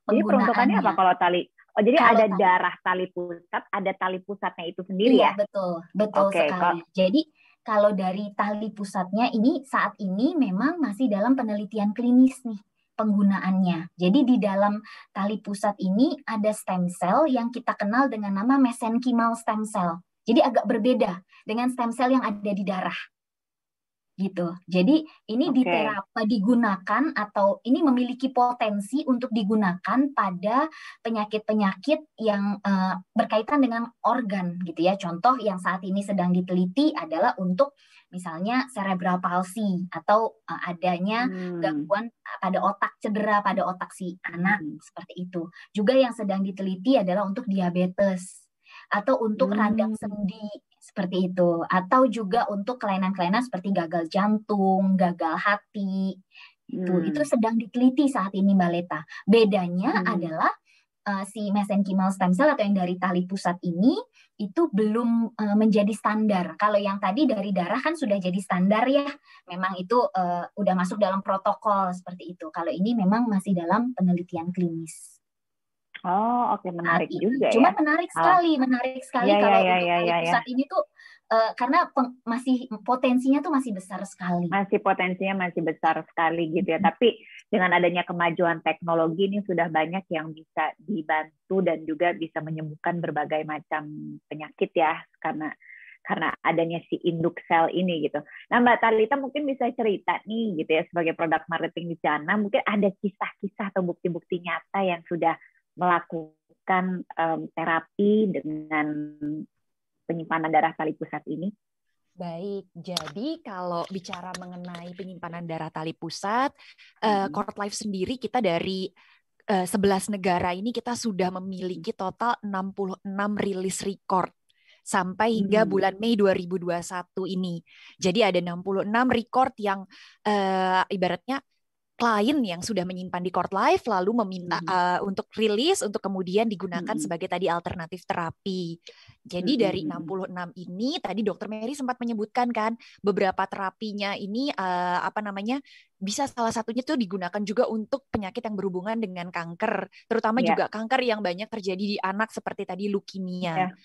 Jadi peruntukannya apa kalau tali? Oh, jadi kalau ada darah tali pusat, ada tali pusatnya itu sendiri ya? Iya, betul sekali. Jadi kalau dari tali pusatnya ini saat ini memang masih dalam penelitian klinis nih penggunaannya. Jadi di dalam tali pusat ini ada stem cell yang kita kenal dengan nama mesenchymal stem cell. Jadi agak berbeda dengan stem cell yang ada di darah. Gitu. Jadi ini digunakan atau ini memiliki potensi untuk digunakan pada penyakit-penyakit yang berkaitan dengan organ gitu ya. Contoh yang saat ini sedang diteliti adalah untuk misalnya cerebral palsy atau adanya gangguan pada otak, cedera pada otak si anak seperti itu. Juga yang sedang diteliti adalah untuk diabetes atau untuk radang sendi seperti itu, atau juga untuk kelainan-kelainan seperti gagal jantung, gagal hati, itu sedang diteliti saat ini Mbak Leta. Bedanya adalah si mesenchymal stem cell atau yang dari tali pusat ini itu belum menjadi standar. Kalau yang tadi dari darah kan sudah jadi standar ya, memang itu udah masuk dalam protokol seperti itu. Kalau ini memang masih dalam penelitian klinis. Oh, oke, menarik juga Cuma ya. menarik sekali kalau untuk tali pusat ini tuh karena masih potensinya tuh masih besar sekali. Potensinya masih besar sekali gitu ya. Tapi dengan adanya kemajuan teknologi ini sudah banyak yang bisa dibantu dan juga bisa menyembuhkan berbagai macam penyakit ya karena adanya si induk sel ini gitu. Nah Mbak Talitha mungkin bisa cerita nih gitu ya sebagai produk marketing di sana, mungkin ada kisah-kisah atau bukti-bukti nyata yang sudah melakukan terapi dengan penyimpanan darah tali pusat ini? Baik, jadi kalau bicara mengenai penyimpanan darah tali pusat, Cord Life sendiri kita dari 11 negara ini kita sudah memiliki total 66 rilis record sampai hingga bulan Mei 2021 ini. Jadi ada 66 record yang ibaratnya klien yang sudah menyimpan di Cord Life lalu meminta untuk rilis untuk kemudian digunakan sebagai tadi alternatif terapi. Jadi dari 66 ini tadi Dokter Mary sempat menyebutkan kan beberapa terapinya ini bisa salah satunya tuh digunakan juga untuk penyakit yang berhubungan dengan kanker, terutama juga kanker yang banyak terjadi di anak seperti tadi leukemia.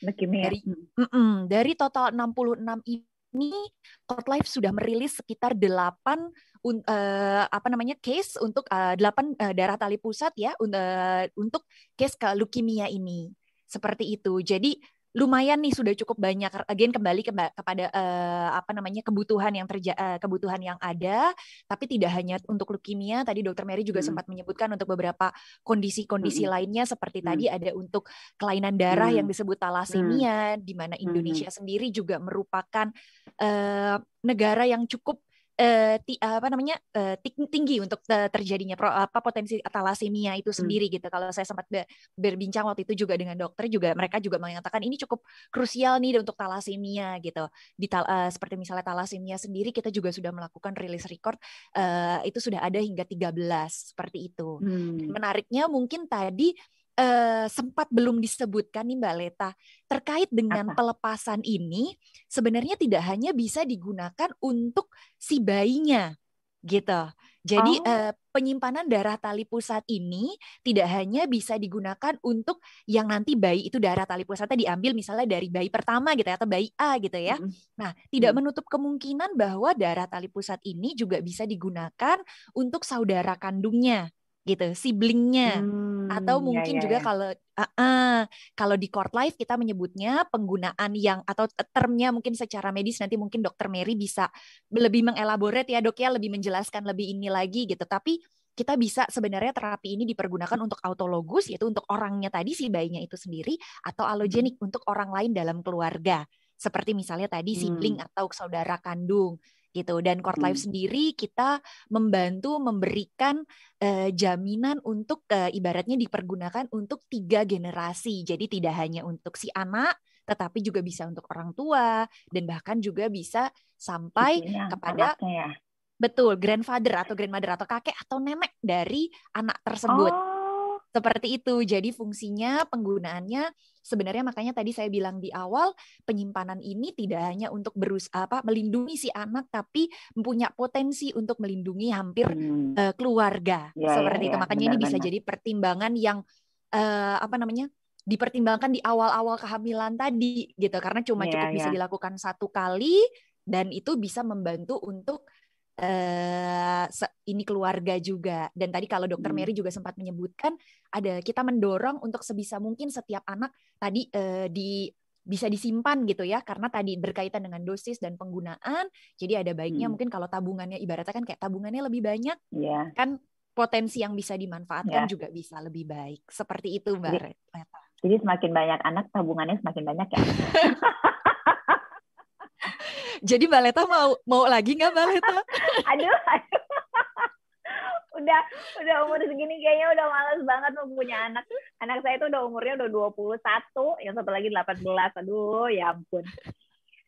Dari total 66 ini Cord Life sudah merilis sekitar 8 case untuk 8 darah tali pusat ya untuk case ke leukemia ini. Seperti itu. Jadi lumayan nih sudah cukup banyak. Again kembali kepada kebutuhan yang ada, tapi tidak hanya untuk leukemia. Tadi Dokter Mary juga sempat menyebutkan untuk beberapa kondisi-kondisi lainnya seperti tadi ada untuk kelainan darah yang disebut talasemia, di mana Indonesia sendiri juga merupakan negara yang cukup tinggi untuk terjadinya potensi talasemia itu sendiri gitu. Kalau saya sempat berbincang waktu itu juga dengan dokter juga mereka juga mengatakan ini cukup krusial nih untuk talasemia gitu. Seperti misalnya talasemia sendiri kita juga sudah melakukan rilis record itu sudah ada hingga 13 seperti itu. Dan menariknya mungkin tadi sempat belum disebutkan nih Mbak Leta terkait dengan pelepasan ini sebenarnya tidak hanya bisa digunakan untuk si bayinya gitu. Jadi penyimpanan darah tali pusat ini tidak hanya bisa digunakan untuk yang nanti bayi itu darah tali pusatnya diambil misalnya dari bayi pertama gitu ya atau bayi A gitu ya. Nah, tidak menutup kemungkinan bahwa darah tali pusat ini juga bisa digunakan untuk saudara kandungnya gitu, siblingnya. Atau mungkin juga kalau di Cord Life kita menyebutnya penggunaan yang atau termnya mungkin secara medis nanti mungkin Dokter Mary bisa lebih mengelaborate ya Dok ya, lebih menjelaskan lebih ini lagi gitu. Tapi kita bisa sebenarnya terapi ini dipergunakan untuk autologus yaitu untuk orangnya tadi si bayinya itu sendiri atau allogenik untuk orang lain dalam keluarga. Seperti misalnya tadi sibling atau saudara kandung gitu. Dan Cord Life sendiri kita membantu memberikan jaminan untuk ibaratnya dipergunakan untuk 3 generasi. Jadi tidak hanya untuk si anak, tetapi juga bisa untuk orang tua dan bahkan juga bisa sampai kepada betul grandfather atau grandmother atau kakek atau nenek dari anak tersebut. Seperti itu. Jadi fungsinya penggunaannya sebenarnya makanya tadi saya bilang di awal penyimpanan ini tidak hanya untuk melindungi si anak tapi mempunyai potensi untuk melindungi hampir keluarga. Seperti itu. Makanya ini bisa jadi pertimbangan yang dipertimbangkan di awal-awal kehamilan tadi gitu karena cuma cukup bisa dilakukan 1 kali dan itu bisa membantu untuk ini keluarga juga. Dan tadi kalau Dokter Mary juga sempat menyebutkan kita mendorong untuk sebisa mungkin setiap anak tadi bisa disimpan gitu ya karena tadi berkaitan dengan dosis dan penggunaan. Jadi ada baiknya mungkin kalau tabungannya ibaratnya kan kayak tabungannya lebih banyak kan potensi yang bisa dimanfaatkan juga bisa lebih baik. Seperti itu Mbak Leta. Jadi semakin banyak anak tabungannya semakin banyak ya. Jadi Mbak Leta mau lagi nggak Mbak Leta? Aduh. Udah umur segini kayaknya udah males banget mau punya anak. Anak saya itu udah umurnya udah 21, yang satu lagi 18. Aduh, ya ampun.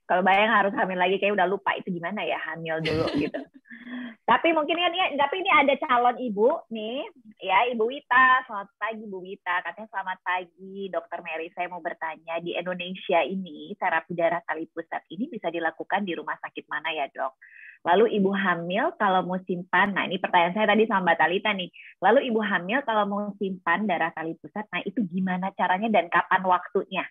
Kalau bayang harus hamil lagi kayak udah lupa itu gimana ya hamil dulu gitu. Tapi mungkin kan ini ada calon ibu nih, ya Ibu Wita. Selamat pagi Bu Wita. Katanya selamat pagi Dokter Mary. Saya mau bertanya di Indonesia ini terapi darah tali pusat ini bisa dilakukan di rumah sakit mana ya Dok? Lalu ibu hamil kalau mau simpan, nah ini pertanyaan saya tadi sama Mbak Talita nih. Lalu ibu hamil kalau mau simpan darah tali pusat, nah itu gimana caranya dan kapan waktunya?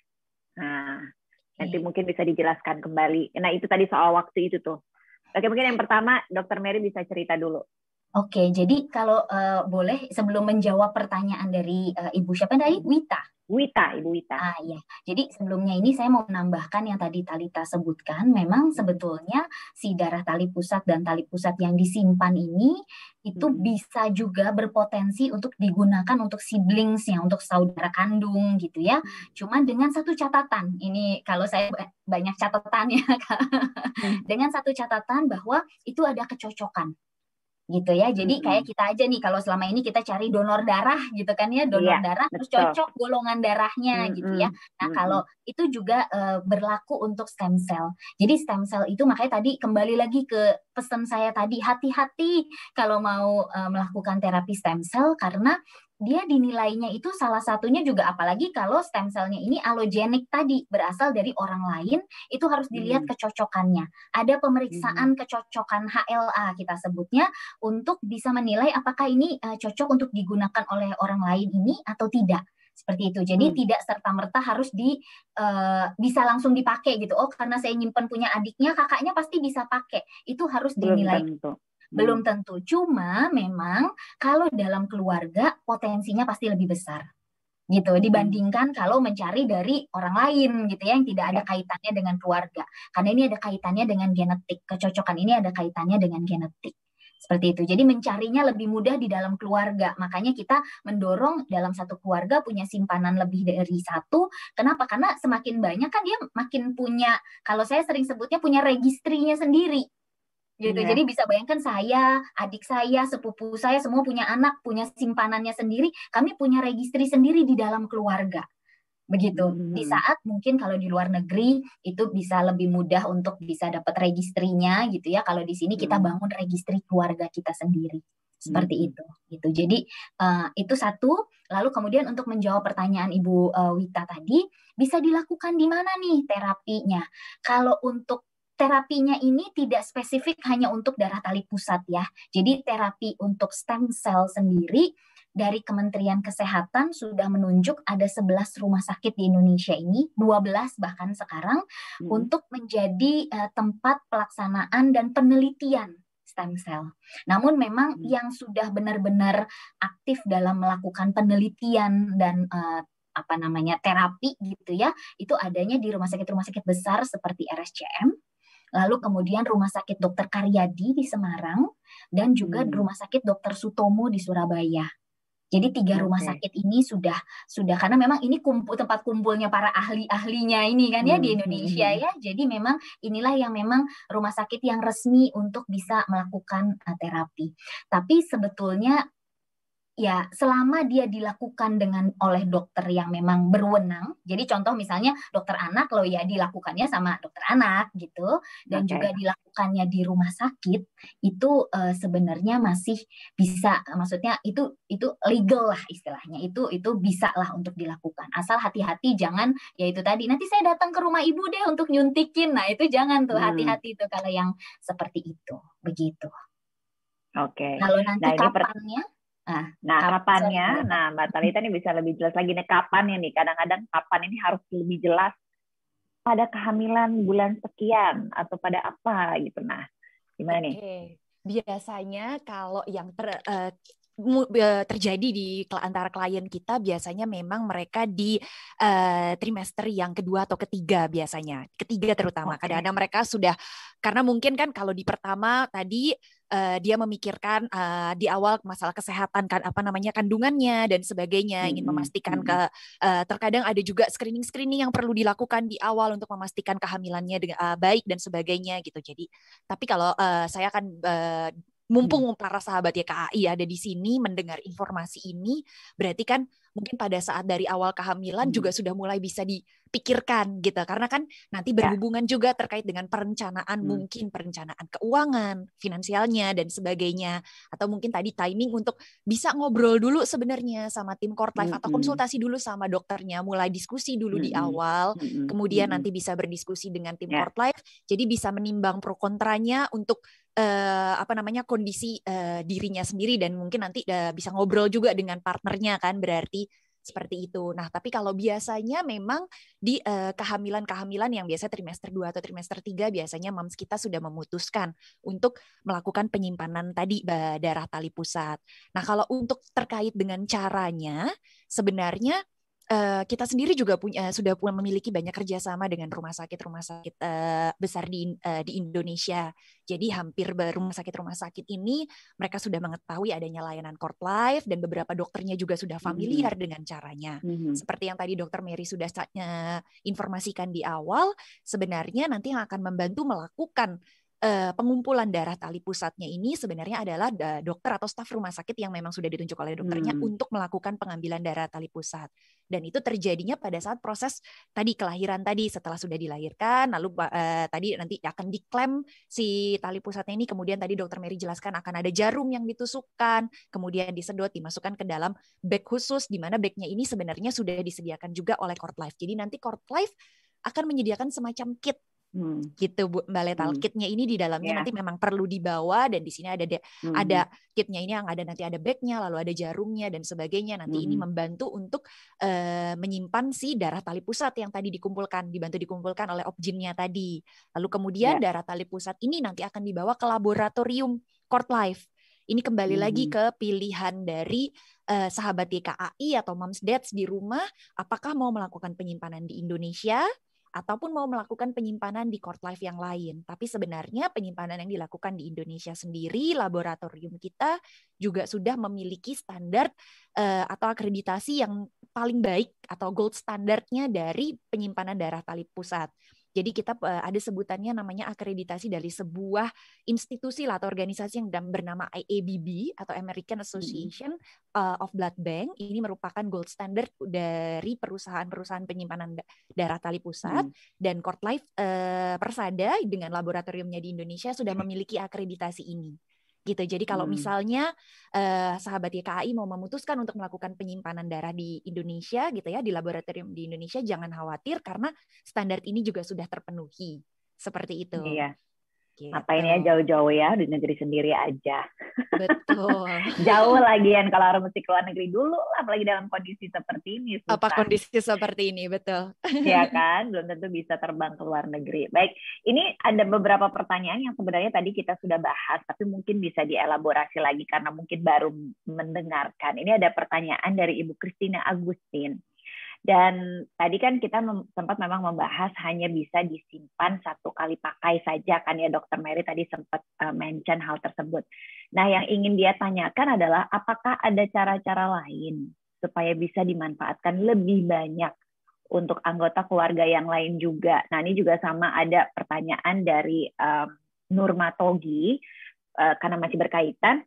Nah, nanti mungkin bisa dijelaskan kembali. Nah itu tadi soal waktu itu tuh. Oke, mungkin yang pertama Dokter Mary bisa cerita dulu. Oke, jadi kalau boleh sebelum menjawab pertanyaan dari Ibu siapa tadi? Wita. Ibu Wita. Iya. Jadi sebelumnya ini saya mau menambahkan yang tadi Talita sebutkan, memang sebetulnya si darah tali pusat dan tali pusat yang disimpan ini itu bisa juga berpotensi untuk digunakan untuk siblingsnya, untuk saudara kandung gitu ya. Cuman dengan satu catatan, ini kalau saya banyak catatannya, dengan satu catatan bahwa itu ada kecocokan gitu ya. Jadi kayak kita aja nih kalau selama ini kita cari donor darah gitu kan ya, donor darah terus cocok golongan darahnya gitu ya. Nah, kalau itu juga berlaku untuk stem cell. Jadi stem cell itu makanya tadi kembali lagi ke pesan saya tadi, hati-hati kalau mau melakukan terapi stem cell karena dia dinilainya itu salah satunya juga apalagi kalau stem cell-nya ini allogenik tadi berasal dari orang lain, itu harus dilihat kecocokannya. Ada pemeriksaan kecocokan HLA kita sebutnya untuk bisa menilai apakah ini cocok untuk digunakan oleh orang lain ini atau tidak. Seperti itu. Jadi tidak serta-merta harus bisa langsung dipakai gitu. Oh, karena saya nyimpen punya adiknya, kakaknya pasti bisa pakai. Itu harus dinilai. Belum tentu. Cuma memang kalau dalam keluarga potensinya pasti lebih besar. Gitu dibandingkan kalau mencari dari orang lain gitu ya yang tidak ada kaitannya dengan keluarga. Karena ini ada kaitannya dengan genetik. Kecocokan ini ada kaitannya dengan genetik. Seperti itu. Jadi mencarinya lebih mudah di dalam keluarga. Makanya kita mendorong dalam satu keluarga punya simpanan lebih dari satu. Kenapa? Karena semakin banyak kan dia makin punya, kalau saya sering sebutnya punya registrinya sendiri. Gitu. Jadi bisa bayangkan saya, adik saya, sepupu saya semua punya anak, punya simpanannya sendiri, kami punya registri sendiri di dalam keluarga. Begitu. Di saat mungkin kalau di luar negeri itu bisa lebih mudah untuk bisa dapat registrinya gitu ya. Kalau di sini kita bangun registri keluarga kita sendiri. Seperti itu gitu. Jadi itu satu. Lalu kemudian untuk menjawab pertanyaan Ibu Wita tadi, bisa dilakukan di mana nih terapinya? Kalau untuk terapinya ini tidak spesifik hanya untuk darah tali pusat ya. Jadi terapi untuk stem cell sendiri dari Kementerian Kesehatan sudah menunjuk ada 11 rumah sakit di Indonesia ini, 12 bahkan sekarang, untuk menjadi tempat pelaksanaan dan penelitian stem cell. Namun memang yang sudah benar-benar aktif dalam melakukan penelitian dan terapi gitu ya, itu adanya di rumah sakit besar seperti RSCM, lalu kemudian Rumah Sakit Dr. Karyadi di Semarang, dan juga Rumah Sakit Dr. Sutomo di Surabaya. Jadi 3 rumah sakit ini sudah karena memang ini tempat kumpulnya para ahli-ahlinya ini kan ya di Indonesia ya. Jadi memang inilah yang memang rumah sakit yang resmi untuk bisa melakukan terapi. Tapi sebetulnya ya selama dia dilakukan oleh dokter yang memang berwenang, jadi contoh misalnya dokter anak loh ya dilakukannya sama dokter anak gitu, dan juga dilakukannya di rumah sakit itu sebenarnya masih bisa, maksudnya itu legal lah istilahnya, itu bisa lah untuk dilakukan, asal hati-hati jangan ya itu tadi nanti saya datang ke rumah ibu deh untuk nyuntikin, nah itu jangan tuh, hati-hati tuh kalau yang seperti itu, begitu. Kalau nanti kapannya? Kapannya, Mbak Talita ini bisa lebih jelas lagi nih kapan nih. Kadang-kadang kapan ini harus lebih jelas pada kehamilan bulan sekian atau pada apa gitu. Nah, gimana nih? Biasanya kalau yang terjadi di antara klien kita biasanya memang mereka di trimester yang kedua atau ketiga biasanya. Ketiga terutama. Kadang-kadang mereka sudah, karena mungkin kan kalau di pertama tadi dia memikirkan di awal masalah kesehatan kan kandungannya dan sebagainya, ingin memastikan terkadang ada juga screening yang perlu dilakukan di awal untuk memastikan kehamilannya baik dan sebagainya gitu. Jadi tapi kalau saya akan mumpung para sahabat YKAI ada di sini mendengar informasi ini, berarti kan mungkin pada saat dari awal kehamilan juga sudah mulai bisa dipikirkan gitu, karena kan nanti berhubungan juga terkait dengan perencanaan, mungkin perencanaan keuangan, finansialnya dan sebagainya, atau mungkin tadi timing untuk bisa ngobrol dulu sebenarnya sama tim Court Life atau konsultasi dulu sama dokternya, mulai diskusi dulu di awal, kemudian nanti bisa berdiskusi dengan tim Court Life, jadi bisa menimbang pro kontranya untuk kondisi dirinya sendiri, dan mungkin nanti bisa ngobrol juga dengan partnernya kan, berarti seperti itu. Nah, tapi kalau biasanya memang di kehamilan-kehamilan yang biasa trimester 2 atau trimester 3 biasanya moms kita sudah memutuskan untuk melakukan penyimpanan tadi darah tali pusat. Nah, kalau untuk terkait dengan caranya, sebenarnya kita sendiri juga sudah memiliki banyak kerjasama dengan rumah sakit besar di Indonesia. Jadi hampir rumah sakit ini mereka sudah mengetahui adanya layanan Cord Life dan beberapa dokternya juga sudah familiar dengan caranya. Seperti yang tadi Dokter Mary sudah informasikan di awal, sebenarnya nanti yang akan membantu melakukan pengumpulan darah tali pusatnya ini sebenarnya adalah dokter atau staf rumah sakit yang memang sudah ditunjuk oleh dokternya untuk melakukan pengambilan darah tali pusat. Dan itu terjadinya pada saat proses tadi kelahiran tadi, setelah sudah dilahirkan, lalu tadi nanti akan diklem si tali pusatnya ini, kemudian tadi Dokter Mary jelaskan akan ada jarum yang ditusukkan, kemudian disedot, dimasukkan ke dalam bag khusus, di mana bagnya ini sebenarnya sudah disediakan juga oleh Cord Life. Jadi nanti Cord Life akan menyediakan semacam kit gitu Bu Mbak Leta. Kitnya ini di dalamnya nanti memang perlu dibawa, dan di sini ada kitnya ini yang ada nanti ada bagnya, lalu ada jarumnya dan sebagainya. Nanti ini membantu untuk menyimpan si darah tali pusat yang tadi dibantu dikumpulkan oleh objinnya tadi. Lalu kemudian darah tali pusat ini nanti akan dibawa ke laboratorium Cord Life. Ini kembali lagi ke pilihan dari sahabat YKAI atau moms dads di rumah, apakah mau melakukan penyimpanan di Indonesia ataupun mau melakukan penyimpanan di Cord Life yang lain. Tapi sebenarnya penyimpanan yang dilakukan di Indonesia sendiri, laboratorium kita juga sudah memiliki standar atau akreditasi yang paling baik atau gold standarnya dari penyimpanan darah tali pusat. Jadi kita ada sebutannya namanya akreditasi dari sebuah institusi atau organisasi yang bernama IABB atau American Association of Blood Bank. Ini merupakan gold standard dari perusahaan-perusahaan penyimpanan darah tali pusat, dan Cord Life Persada dengan laboratoriumnya di Indonesia sudah memiliki akreditasi ini. Gitu. Jadi kalau misalnya sahabat YKAI mau memutuskan untuk melakukan penyimpanan darah di Indonesia gitu ya, di laboratorium di Indonesia, jangan khawatir karena standar ini juga sudah terpenuhi. Seperti itu. Iya. Gitu. Ngapain ya jauh-jauh ya, di negeri sendiri aja. Betul. Jauh lagian kalau harus mesti keluar negeri dulu, apalagi dalam kondisi seperti ini. Susah. Apa kondisi seperti ini, betul. Ya kan, belum tentu bisa terbang ke luar negeri. Baik, ini ada beberapa pertanyaan yang sebenarnya tadi kita sudah bahas, tapi mungkin bisa dielaborasi lagi karena mungkin baru mendengarkan. Ini ada pertanyaan dari Ibu Christina Agustin. Dan tadi kan kita sempat memang membahas hanya bisa disimpan 1 kali pakai saja kan ya, Dokter Mary tadi sempat mention hal tersebut. Nah, yang ingin dia tanyakan adalah apakah ada cara-cara lain supaya bisa dimanfaatkan lebih banyak untuk anggota keluarga yang lain juga. Nah, ini juga sama ada pertanyaan dari Nurmatogi karena masih berkaitan.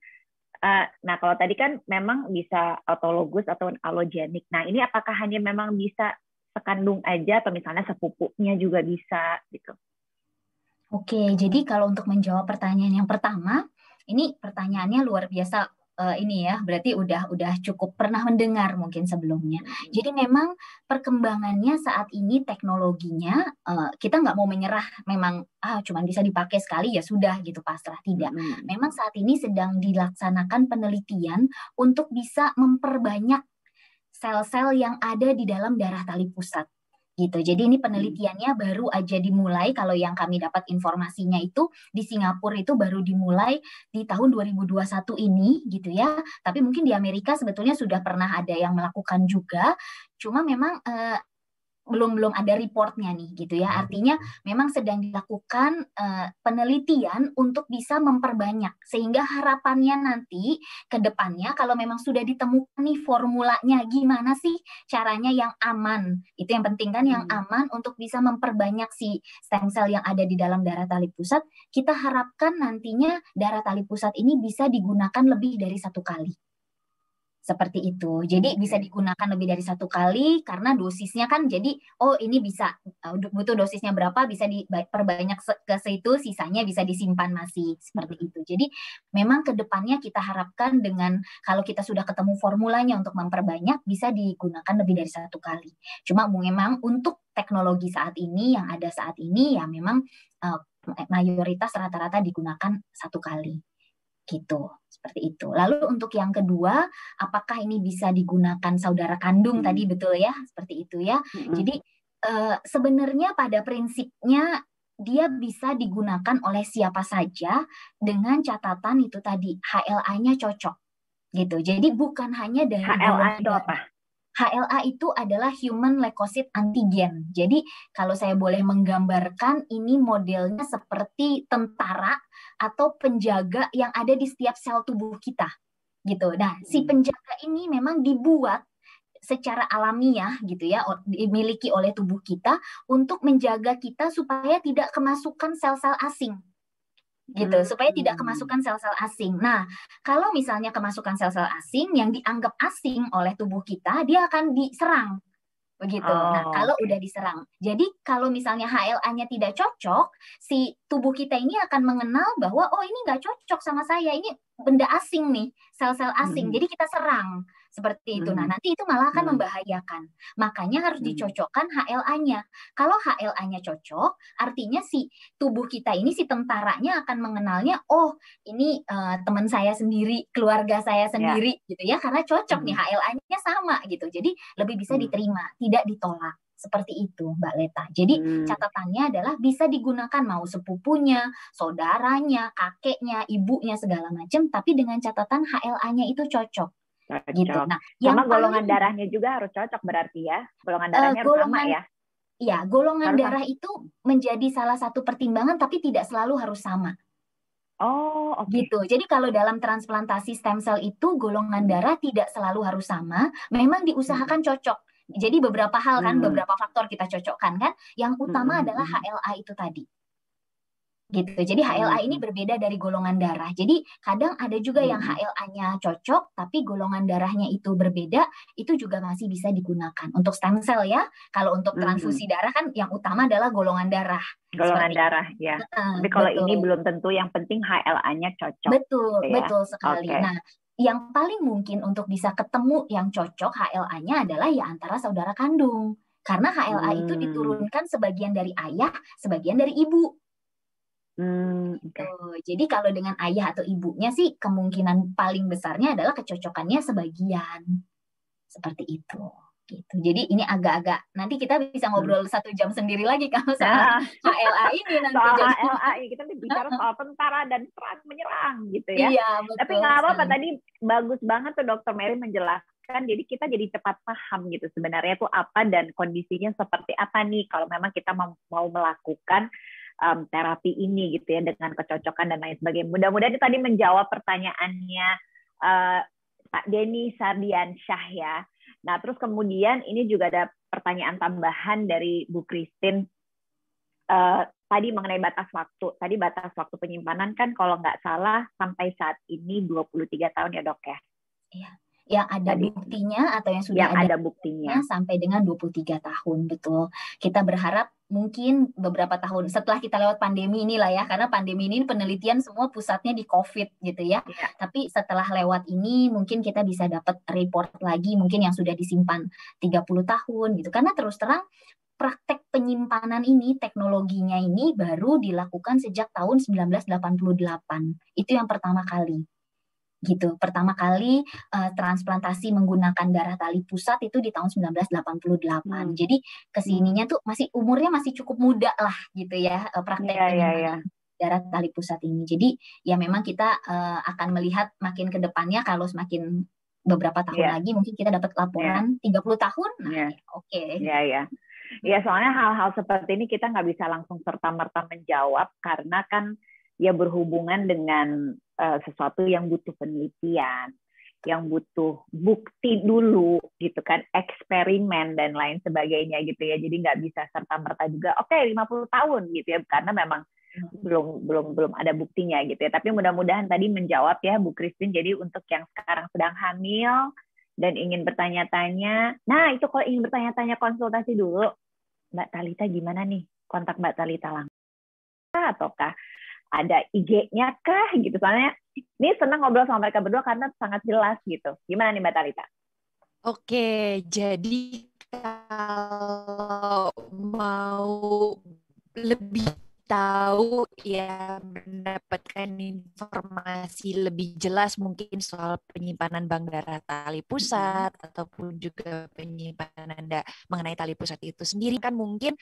Nah, kalau tadi kan memang bisa autologus atau allogenik. Nah, ini apakah hanya memang bisa sekandung aja atau misalnya sepupunya juga bisa gitu? Oke, jadi kalau untuk menjawab pertanyaan yang pertama, ini pertanyaannya luar biasa. Ini ya, berarti udah cukup pernah mendengar mungkin sebelumnya. Jadi memang perkembangannya saat ini teknologinya kita nggak mau menyerah, memang cuma bisa dipakai sekali ya sudah gitu pasrah, tidak. Memang saat ini sedang dilaksanakan penelitian untuk bisa memperbanyak sel-sel yang ada di dalam darah tali pusat. Gitu. Jadi ini penelitiannya baru aja dimulai, kalau yang kami dapat informasinya itu di Singapura itu baru dimulai di tahun 2021 ini gitu ya. Tapi mungkin di Amerika sebetulnya sudah pernah ada yang melakukan juga. Cuma memang belum ada reportnya nih gitu ya. Artinya memang sedang dilakukan penelitian untuk bisa memperbanyak, sehingga harapannya nanti ke depannya kalau memang sudah ditemukan nih formulanya gimana sih caranya yang aman, itu yang penting kan, yang aman untuk bisa memperbanyak si stem cell yang ada di dalam darah tali pusat. Kita harapkan nantinya darah tali pusat ini bisa digunakan lebih dari 1 kali. Seperti itu. Jadi bisa digunakan lebih dari 1 kali karena dosisnya kan jadi ini bisa butuh dosisnya berapa, bisa diperbanyak ke situ, sisanya bisa disimpan masih seperti itu. Jadi memang ke depannya kita harapkan dengan kalau kita sudah ketemu formulanya untuk memperbanyak bisa digunakan lebih dari 1 kali. Cuma memang untuk teknologi saat ini yang ada saat ini ya memang mayoritas rata-rata digunakan 1 kali. Gitu. Seperti itu. Lalu untuk yang kedua, apakah ini bisa digunakan saudara kandung tadi, betul ya? Seperti itu ya. Jadi sebenarnya pada prinsipnya dia bisa digunakan oleh siapa saja dengan catatan itu tadi HLA-nya cocok gitu. Jadi bukan hanya dari HLA itu apa? HLA itu adalah Human Leukocyte Antigen. Jadi kalau saya boleh menggambarkan, ini modelnya seperti tentara atau penjaga yang ada di setiap sel tubuh kita gitu. Nah, si penjaga ini memang dibuat secara alamiah gitu ya, dimiliki oleh tubuh kita untuk menjaga kita supaya tidak kemasukan sel-sel asing gitu, supaya tidak kemasukan sel-sel asing. Nah, kalau misalnya kemasukan sel-sel asing yang dianggap asing oleh tubuh kita, dia akan diserang begitu. Nah, kalau udah diserang, jadi kalau misalnya HLA-nya tidak cocok, si tubuh kita ini akan mengenal bahwa oh ini nggak cocok sama saya, ini benda asing nih, sel-sel asing. Jadi kita serang seperti itu. Nah, nanti itu malah akan membahayakan. Makanya harus dicocokkan HLA-nya. Kalau HLA-nya cocok, artinya si tubuh kita ini, si tentaranya akan mengenalnya, oh ini teman saya sendiri, keluarga saya sendiri, gitu ya, karena cocok nih HLA-nya sama gitu. Jadi lebih bisa diterima, tidak ditolak. Seperti itu, Mbak Leta. Jadi catatannya adalah bisa digunakan mau sepupunya, saudaranya, kakeknya, ibunya, segala macam, tapi dengan catatan HLA-nya itu cocok. Gitu. Nah, sama golongan darahnya juga harus cocok berarti ya? Golongan darahnya harus sama ya? Iya, golongan darah itu menjadi salah satu pertimbangan, tapi tidak selalu harus sama. Oh, oke. Gitu. Jadi kalau dalam transplantasi stem cell itu golongan darah tidak selalu harus sama, memang diusahakan cocok. Jadi beberapa hal kan, beberapa faktor kita cocokkan kan. Yang utama adalah HLA itu tadi. Gitu. Jadi HLA ini berbeda dari golongan darah. Jadi kadang ada juga yang HLA-nya cocok, tapi golongan darahnya itu berbeda, itu juga masih bisa digunakan. Untuk stem cell ya, kalau untuk transfusi darah kan yang utama adalah golongan darah. Golongan darah ya. Tapi kalau ini belum tentu, yang penting HLA-nya cocok. Betul, ya? Betul sekali. Nah, yang paling mungkin untuk bisa ketemu yang cocok HLA-nya adalah ya antara saudara kandung. Karena HLA itu diturunkan sebagian dari ayah, sebagian dari ibu. Jadi kalau dengan ayah atau ibunya sih kemungkinan paling besarnya adalah kecocokannya sebagian. Seperti itu. Gitu. Jadi ini agak-agak, nanti kita bisa ngobrol 1 jam sendiri lagi kalau soal HLA ini nanti. Soal HLA, kita bicara soal tentara dan serang menyerang gitu ya. Iya, betul. Tapi nggak apa-apa, tadi bagus banget tuh Dokter Mary menjelaskan, jadi kita jadi cepat paham gitu sebenarnya itu apa dan kondisinya seperti apa nih kalau memang kita mau melakukan terapi ini gitu ya, dengan kecocokan dan lain sebagainya. Mudah-mudahan itu tadi menjawab pertanyaannya Pak Denny Sardiansyah ya. Nah, terus kemudian ini juga ada pertanyaan tambahan dari Bu Christine tadi mengenai batas waktu. Tadi batas waktu penyimpanan kan kalau nggak salah sampai saat ini 23 tahun ya Dok ya? Iya. Yang ada buktinya atau yang sudah ada buktinya sampai dengan 23 tahun, betul. Kita berharap mungkin beberapa tahun setelah kita lewat pandemi inilah ya, karena pandemi ini penelitian semua pusatnya di COVID gitu ya. Tapi setelah lewat ini mungkin kita bisa dapat report lagi mungkin yang sudah disimpan 30 tahun gitu. Karena terus terang praktek penyimpanan ini, teknologinya ini baru dilakukan sejak tahun 1988. Itu yang pertama kali. Gitu. Pertama kali transplantasi menggunakan darah tali pusat itu di tahun 1988. Jadi kesininya tuh umurnya masih cukup muda lah gitu ya, praktek penyimpanan darah tali pusat ini. Jadi ya memang kita akan melihat makin ke depannya kalau semakin beberapa tahun lagi mungkin kita dapat laporan 30 tahun. Nah, oke. Ya, soalnya hal-hal seperti ini kita nggak bisa langsung serta-merta menjawab karena kan ya berhubungan dengan sesuatu yang butuh penelitian, yang butuh bukti dulu gitu kan, eksperimen dan lain sebagainya gitu ya. Jadi nggak bisa serta-merta juga 50 tahun gitu ya, karena memang belum ada buktinya gitu ya. Tapi mudah-mudahan tadi menjawab ya Bu Christine. Jadi untuk yang sekarang sedang hamil dan ingin bertanya-tanya, nah itu kalau ingin bertanya-tanya konsultasi dulu, Mbak Thalita gimana nih? Kontak Mbak Thalita langsung ataukah ada IG-nya kah gitu? Soalnya ini senang ngobrol sama mereka berdua karena sangat jelas gitu. Gimana nih Mbak Thalita? Oke, jadi kalau mau lebih tahu ya, mendapatkan informasi lebih jelas mungkin soal penyimpanan bank darah tali pusat ataupun juga penyimpanan mengenai tali pusat itu sendiri kan mungkin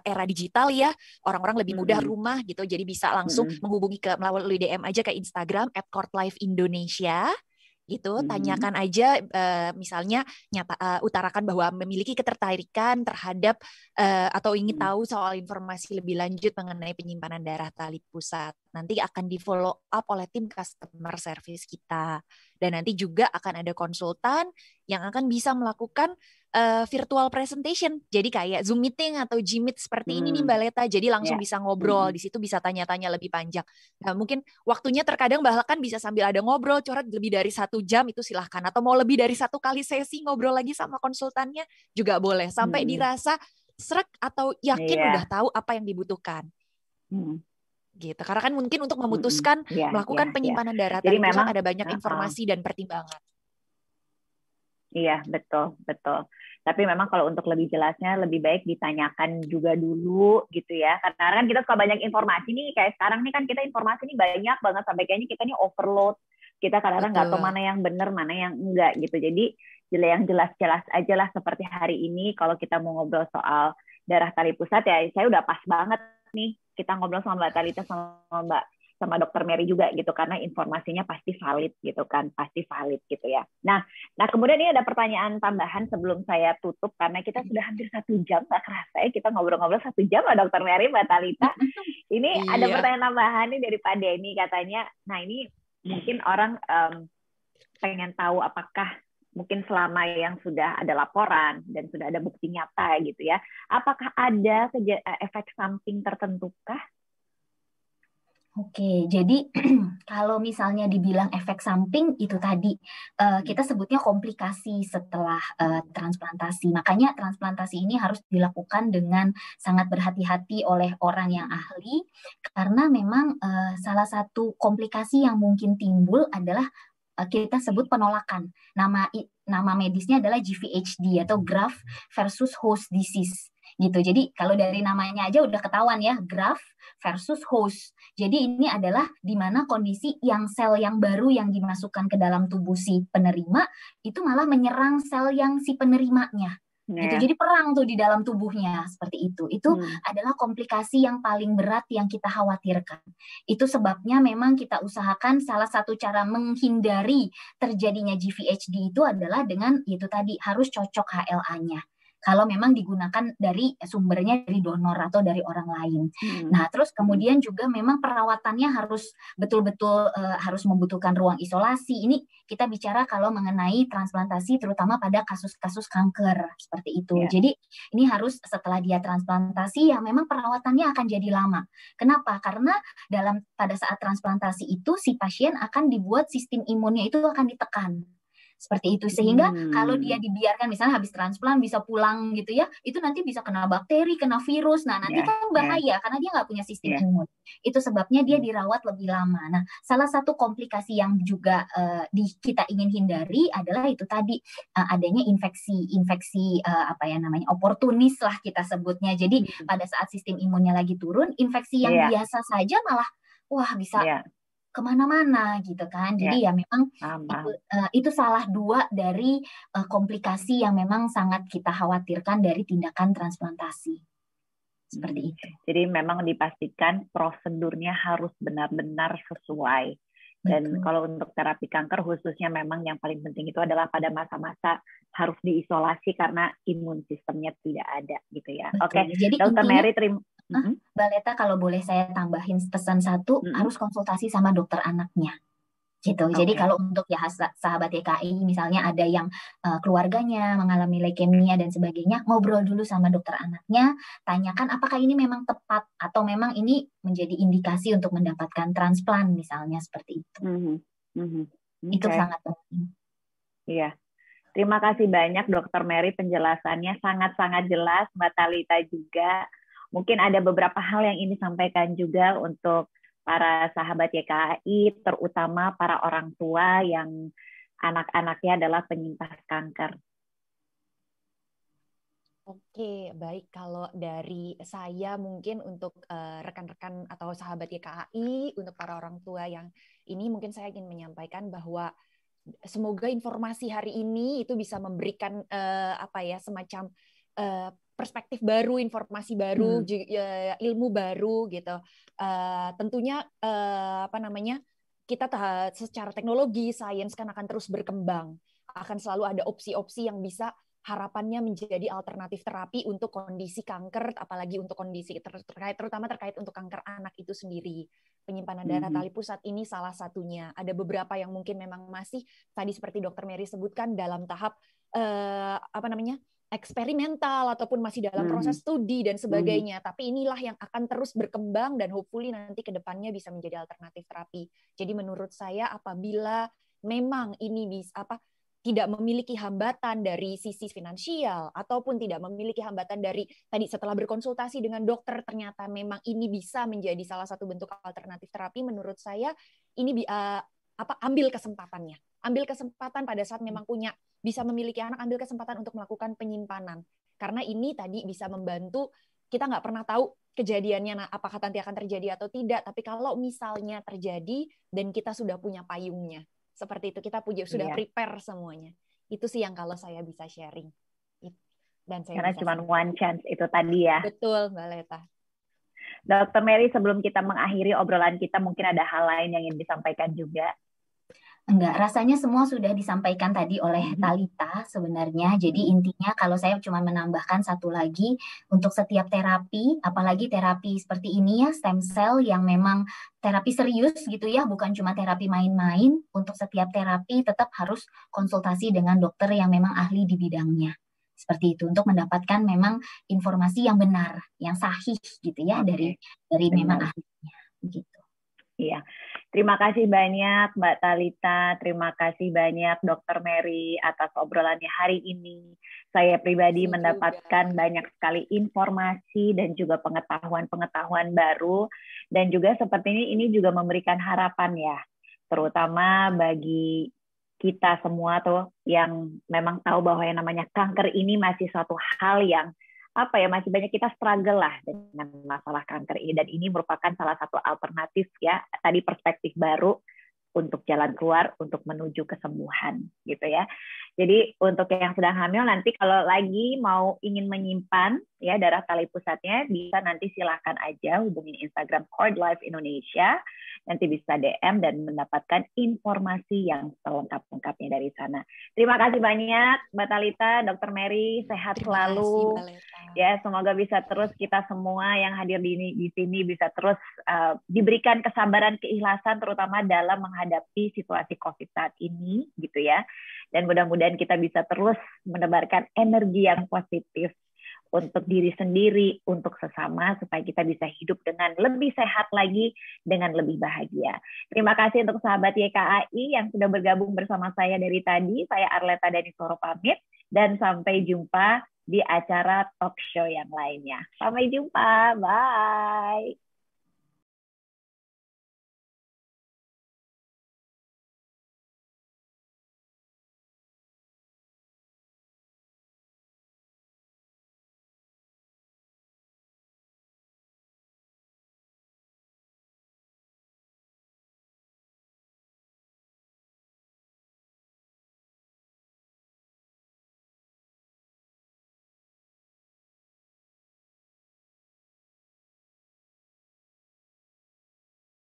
era digital ya, orang-orang lebih mudah rumah gitu, jadi bisa langsung menghubungi melalui DM aja ke Instagram @courtlifeindonesia gitu, tanyakan aja misalnya utarakan bahwa memiliki ketertarikan terhadap atau ingin tahu soal informasi lebih lanjut mengenai penyimpanan darah tali pusat. Nanti akan di follow up oleh tim customer service kita. Dan nanti juga akan ada konsultan yang akan bisa melakukan virtual presentation. Jadi kayak Zoom meeting atau Gmeet seperti ini nih Mbak Leta. Jadi langsung bisa ngobrol, di situ bisa tanya-tanya lebih panjang. Nah, mungkin waktunya terkadang bahkan bisa sambil ada ngobrol, coret lebih dari 1 jam itu silahkan. Atau mau lebih dari 1 kali sesi ngobrol lagi sama konsultannya juga boleh. Sampai dirasa srek atau yakin udah tahu apa yang dibutuhkan. Gitu. Karena kan mungkin untuk memutuskan melakukan penyimpanan darah tali pusat ada banyak informasi dan pertimbangan. Iya, betul. Tapi memang kalau untuk lebih jelasnya lebih baik ditanyakan juga dulu gitu ya. Karena kan kita suka banyak informasi nih, kayak sekarang nih kan kita informasi nih banyak banget sampai kayaknya kita nih overload. Kita kadang-kadang nggak tahu mana yang benar, mana yang enggak gitu. Jadi yang jelas-jelas aja lah, seperti hari ini kalau kita mau ngobrol soal darah tali pusat ya, saya udah pas banget nih kita ngobrol sama Mbak Talita sama Dokter Mary juga gitu, karena informasinya pasti valid gitu kan, pasti valid gitu ya. Nah kemudian ini ada pertanyaan tambahan sebelum saya tutup, karena kita sudah hampir 1 jam, nggak kerasa ya kita ngobrol-ngobrol 1 jam lah Dokter Mary, Mbak Talita. Ini ada pertanyaan tambahan nih dari Pak Denny katanya, nah ini mungkin orang pengen tahu apakah mungkin selama yang sudah ada laporan dan sudah ada bukti nyata gitu ya, apakah ada efek samping tertentu kah? Oke, jadi kalau misalnya dibilang efek samping itu tadi kita sebutnya komplikasi setelah transplantasi. Makanya transplantasi ini harus dilakukan dengan sangat berhati-hati oleh orang yang ahli, karena memang salah satu komplikasi yang mungkin timbul adalah kita sebut penolakan. Nama medisnya adalah GVHD atau graft versus host disease. Gitu. Jadi kalau dari namanya aja udah ketahuan ya, graft versus host. Jadi ini adalah di mana kondisi yang sel yang baru yang dimasukkan ke dalam tubuh si penerima itu malah menyerang sel yang si penerimanya. Gitu. Jadi perang tuh di dalam tubuhnya seperti itu. Itu adalah komplikasi yang paling berat yang kita khawatirkan. Itu sebabnya memang kita usahakan salah satu cara menghindari terjadinya GVHD itu adalah dengan itu tadi, harus cocok HLA-nya. Kalau memang digunakan dari sumbernya dari donor atau dari orang lain. Nah, terus kemudian juga memang perawatannya harus betul-betul harus membutuhkan ruang isolasi. Ini kita bicara kalau mengenai transplantasi terutama pada kasus-kasus kanker seperti itu. Jadi ini harus setelah dia transplantasi ya memang perawatannya akan jadi lama. Kenapa? Karena pada saat transplantasi itu si pasien akan dibuat sistem imunnya itu akan ditekan. Seperti itu, sehingga kalau dia dibiarkan misalnya habis transplant bisa pulang gitu ya, itu nanti bisa kena bakteri, kena virus. Nah nanti kan bahaya karena dia nggak punya sistem imun. Itu sebabnya dia dirawat lebih lama. Nah salah satu komplikasi yang juga kita ingin hindari adalah itu tadi adanya infeksi oportunis lah kita sebutnya. Jadi pada saat sistem imunnya lagi turun, infeksi yang biasa saja malah bisa kemana-mana gitu kan. Jadi ya memang itu salah 2 dari komplikasi yang memang sangat kita khawatirkan dari tindakan transplantasi. Seperti itu. Jadi memang dipastikan prosedurnya harus benar-benar sesuai. Dan kalau untuk terapi kanker khususnya memang yang paling penting itu adalah pada masa-masa harus diisolasi karena imun sistemnya tidak ada gitu ya. Oke, Dokter Mary Mbak Leta kalau boleh saya tambahin pesan satu, harus konsultasi sama dokter anaknya. Gitu. Jadi kalau untuk ya sahabat YKI misalnya ada yang keluarganya mengalami leukemia dan sebagainya, ngobrol dulu sama dokter anaknya, tanyakan apakah ini memang tepat atau memang ini menjadi indikasi untuk mendapatkan transplant misalnya seperti itu. Itu sangat penting. Iya. Terima kasih banyak Dokter Mary, penjelasannya sangat-sangat jelas, Mbak Talita juga. Mungkin ada beberapa hal yang ini sampaikan juga untuk para sahabat YKI, terutama para orang tua yang anak-anaknya adalah penyintas kanker. Oke, baik. Kalau dari saya mungkin untuk rekan-rekan atau sahabat YKAI, untuk para orang tua yang ini mungkin saya ingin menyampaikan bahwa semoga informasi hari ini itu bisa memberikan apa ya, semacam perspektif baru, informasi baru, ilmu baru gitu. Tentunya apa namanya, kita secara teknologi, sains kan akan terus berkembang, akan selalu ada opsi-opsi yang bisa harapannya menjadi alternatif terapi untuk kondisi kanker, apalagi untuk kondisi terutama terkait untuk kanker anak itu sendiri. Penyimpanan darah tali pusat ini salah satunya. Ada beberapa yang mungkin memang masih tadi seperti Dokter Mary sebutkan dalam tahap apa namanya, eksperimental ataupun masih dalam proses studi dan sebagainya. Tapi inilah yang akan terus berkembang dan hopefully nanti ke depannya bisa menjadi alternatif terapi. Jadi menurut saya apabila memang ini bisa tidak memiliki hambatan dari sisi finansial ataupun tidak memiliki hambatan dari tadi setelah berkonsultasi dengan dokter ternyata memang ini bisa menjadi salah satu bentuk alternatif terapi, menurut saya ini ambil kesempatannya. Ambil kesempatan pada saat memang bisa memiliki anak, ambil kesempatan untuk melakukan penyimpanan. Karena ini tadi bisa membantu, kita nggak pernah tahu kejadiannya apakah nanti akan terjadi atau tidak, tapi kalau misalnya terjadi dan kita sudah punya payungnya, seperti itu, kita sudah prepare semuanya. Itu sih yang kalau saya bisa sharing. Dan saya karena cuma one chance itu tadi ya. Betul, Mbak Leta. Dokter Mary, sebelum kita mengakhiri obrolan kita, mungkin ada hal lain yang ingin disampaikan juga? Enggak, rasanya semua sudah disampaikan tadi oleh Talitha sebenarnya. Jadi intinya kalau saya cuma menambahkan satu lagi, untuk setiap terapi, apalagi terapi seperti ini ya, stem cell yang memang terapi serius gitu ya, bukan cuma terapi main-main, untuk setiap terapi tetap harus konsultasi dengan dokter yang memang ahli di bidangnya. Seperti itu, untuk mendapatkan memang informasi yang benar, yang sahih gitu ya, dari memang ahlinya. Begitu. Iya. Terima kasih banyak Mbak Talitha, terima kasih banyak Dokter Mary atas obrolannya hari ini. Saya pribadi mendapatkan banyak sekali informasi dan juga pengetahuan-pengetahuan baru, dan juga seperti ini juga memberikan harapan ya, terutama bagi kita semua tuh yang memang tahu bahwa yang namanya kanker ini masih suatu hal yang masih banyak kita struggle lah dengan masalah kanker ini, dan ini merupakan salah satu alternatif ya, tadi perspektif baru untuk jalan keluar untuk menuju kesembuhan gitu ya. Jadi untuk yang sedang hamil, nanti kalau lagi ingin menyimpan ya darah tali pusatnya, bisa nanti silahkan aja hubungin Instagram Cord Life Indonesia, nanti bisa DM dan mendapatkan informasi yang selengkap-lengkapnya dari sana. Terima kasih banyak Mbak Talitha, Dokter Mary, sehat selalu. Ya, semoga bisa terus kita semua yang hadir di sini bisa terus diberikan kesabaran, keikhlasan, terutama dalam menghadapi situasi COVID saat ini gitu ya. Dan mudah-mudahan kita bisa terus menebarkan energi yang positif untuk diri sendiri, untuk sesama, supaya kita bisa hidup dengan lebih sehat lagi, dengan lebih bahagia. Terima kasih untuk sahabat YKAI yang sudah bergabung bersama saya dari tadi. Saya Arleta Danisoro pamit, dan sampai jumpa di acara talk show yang lainnya. Sampai jumpa, bye!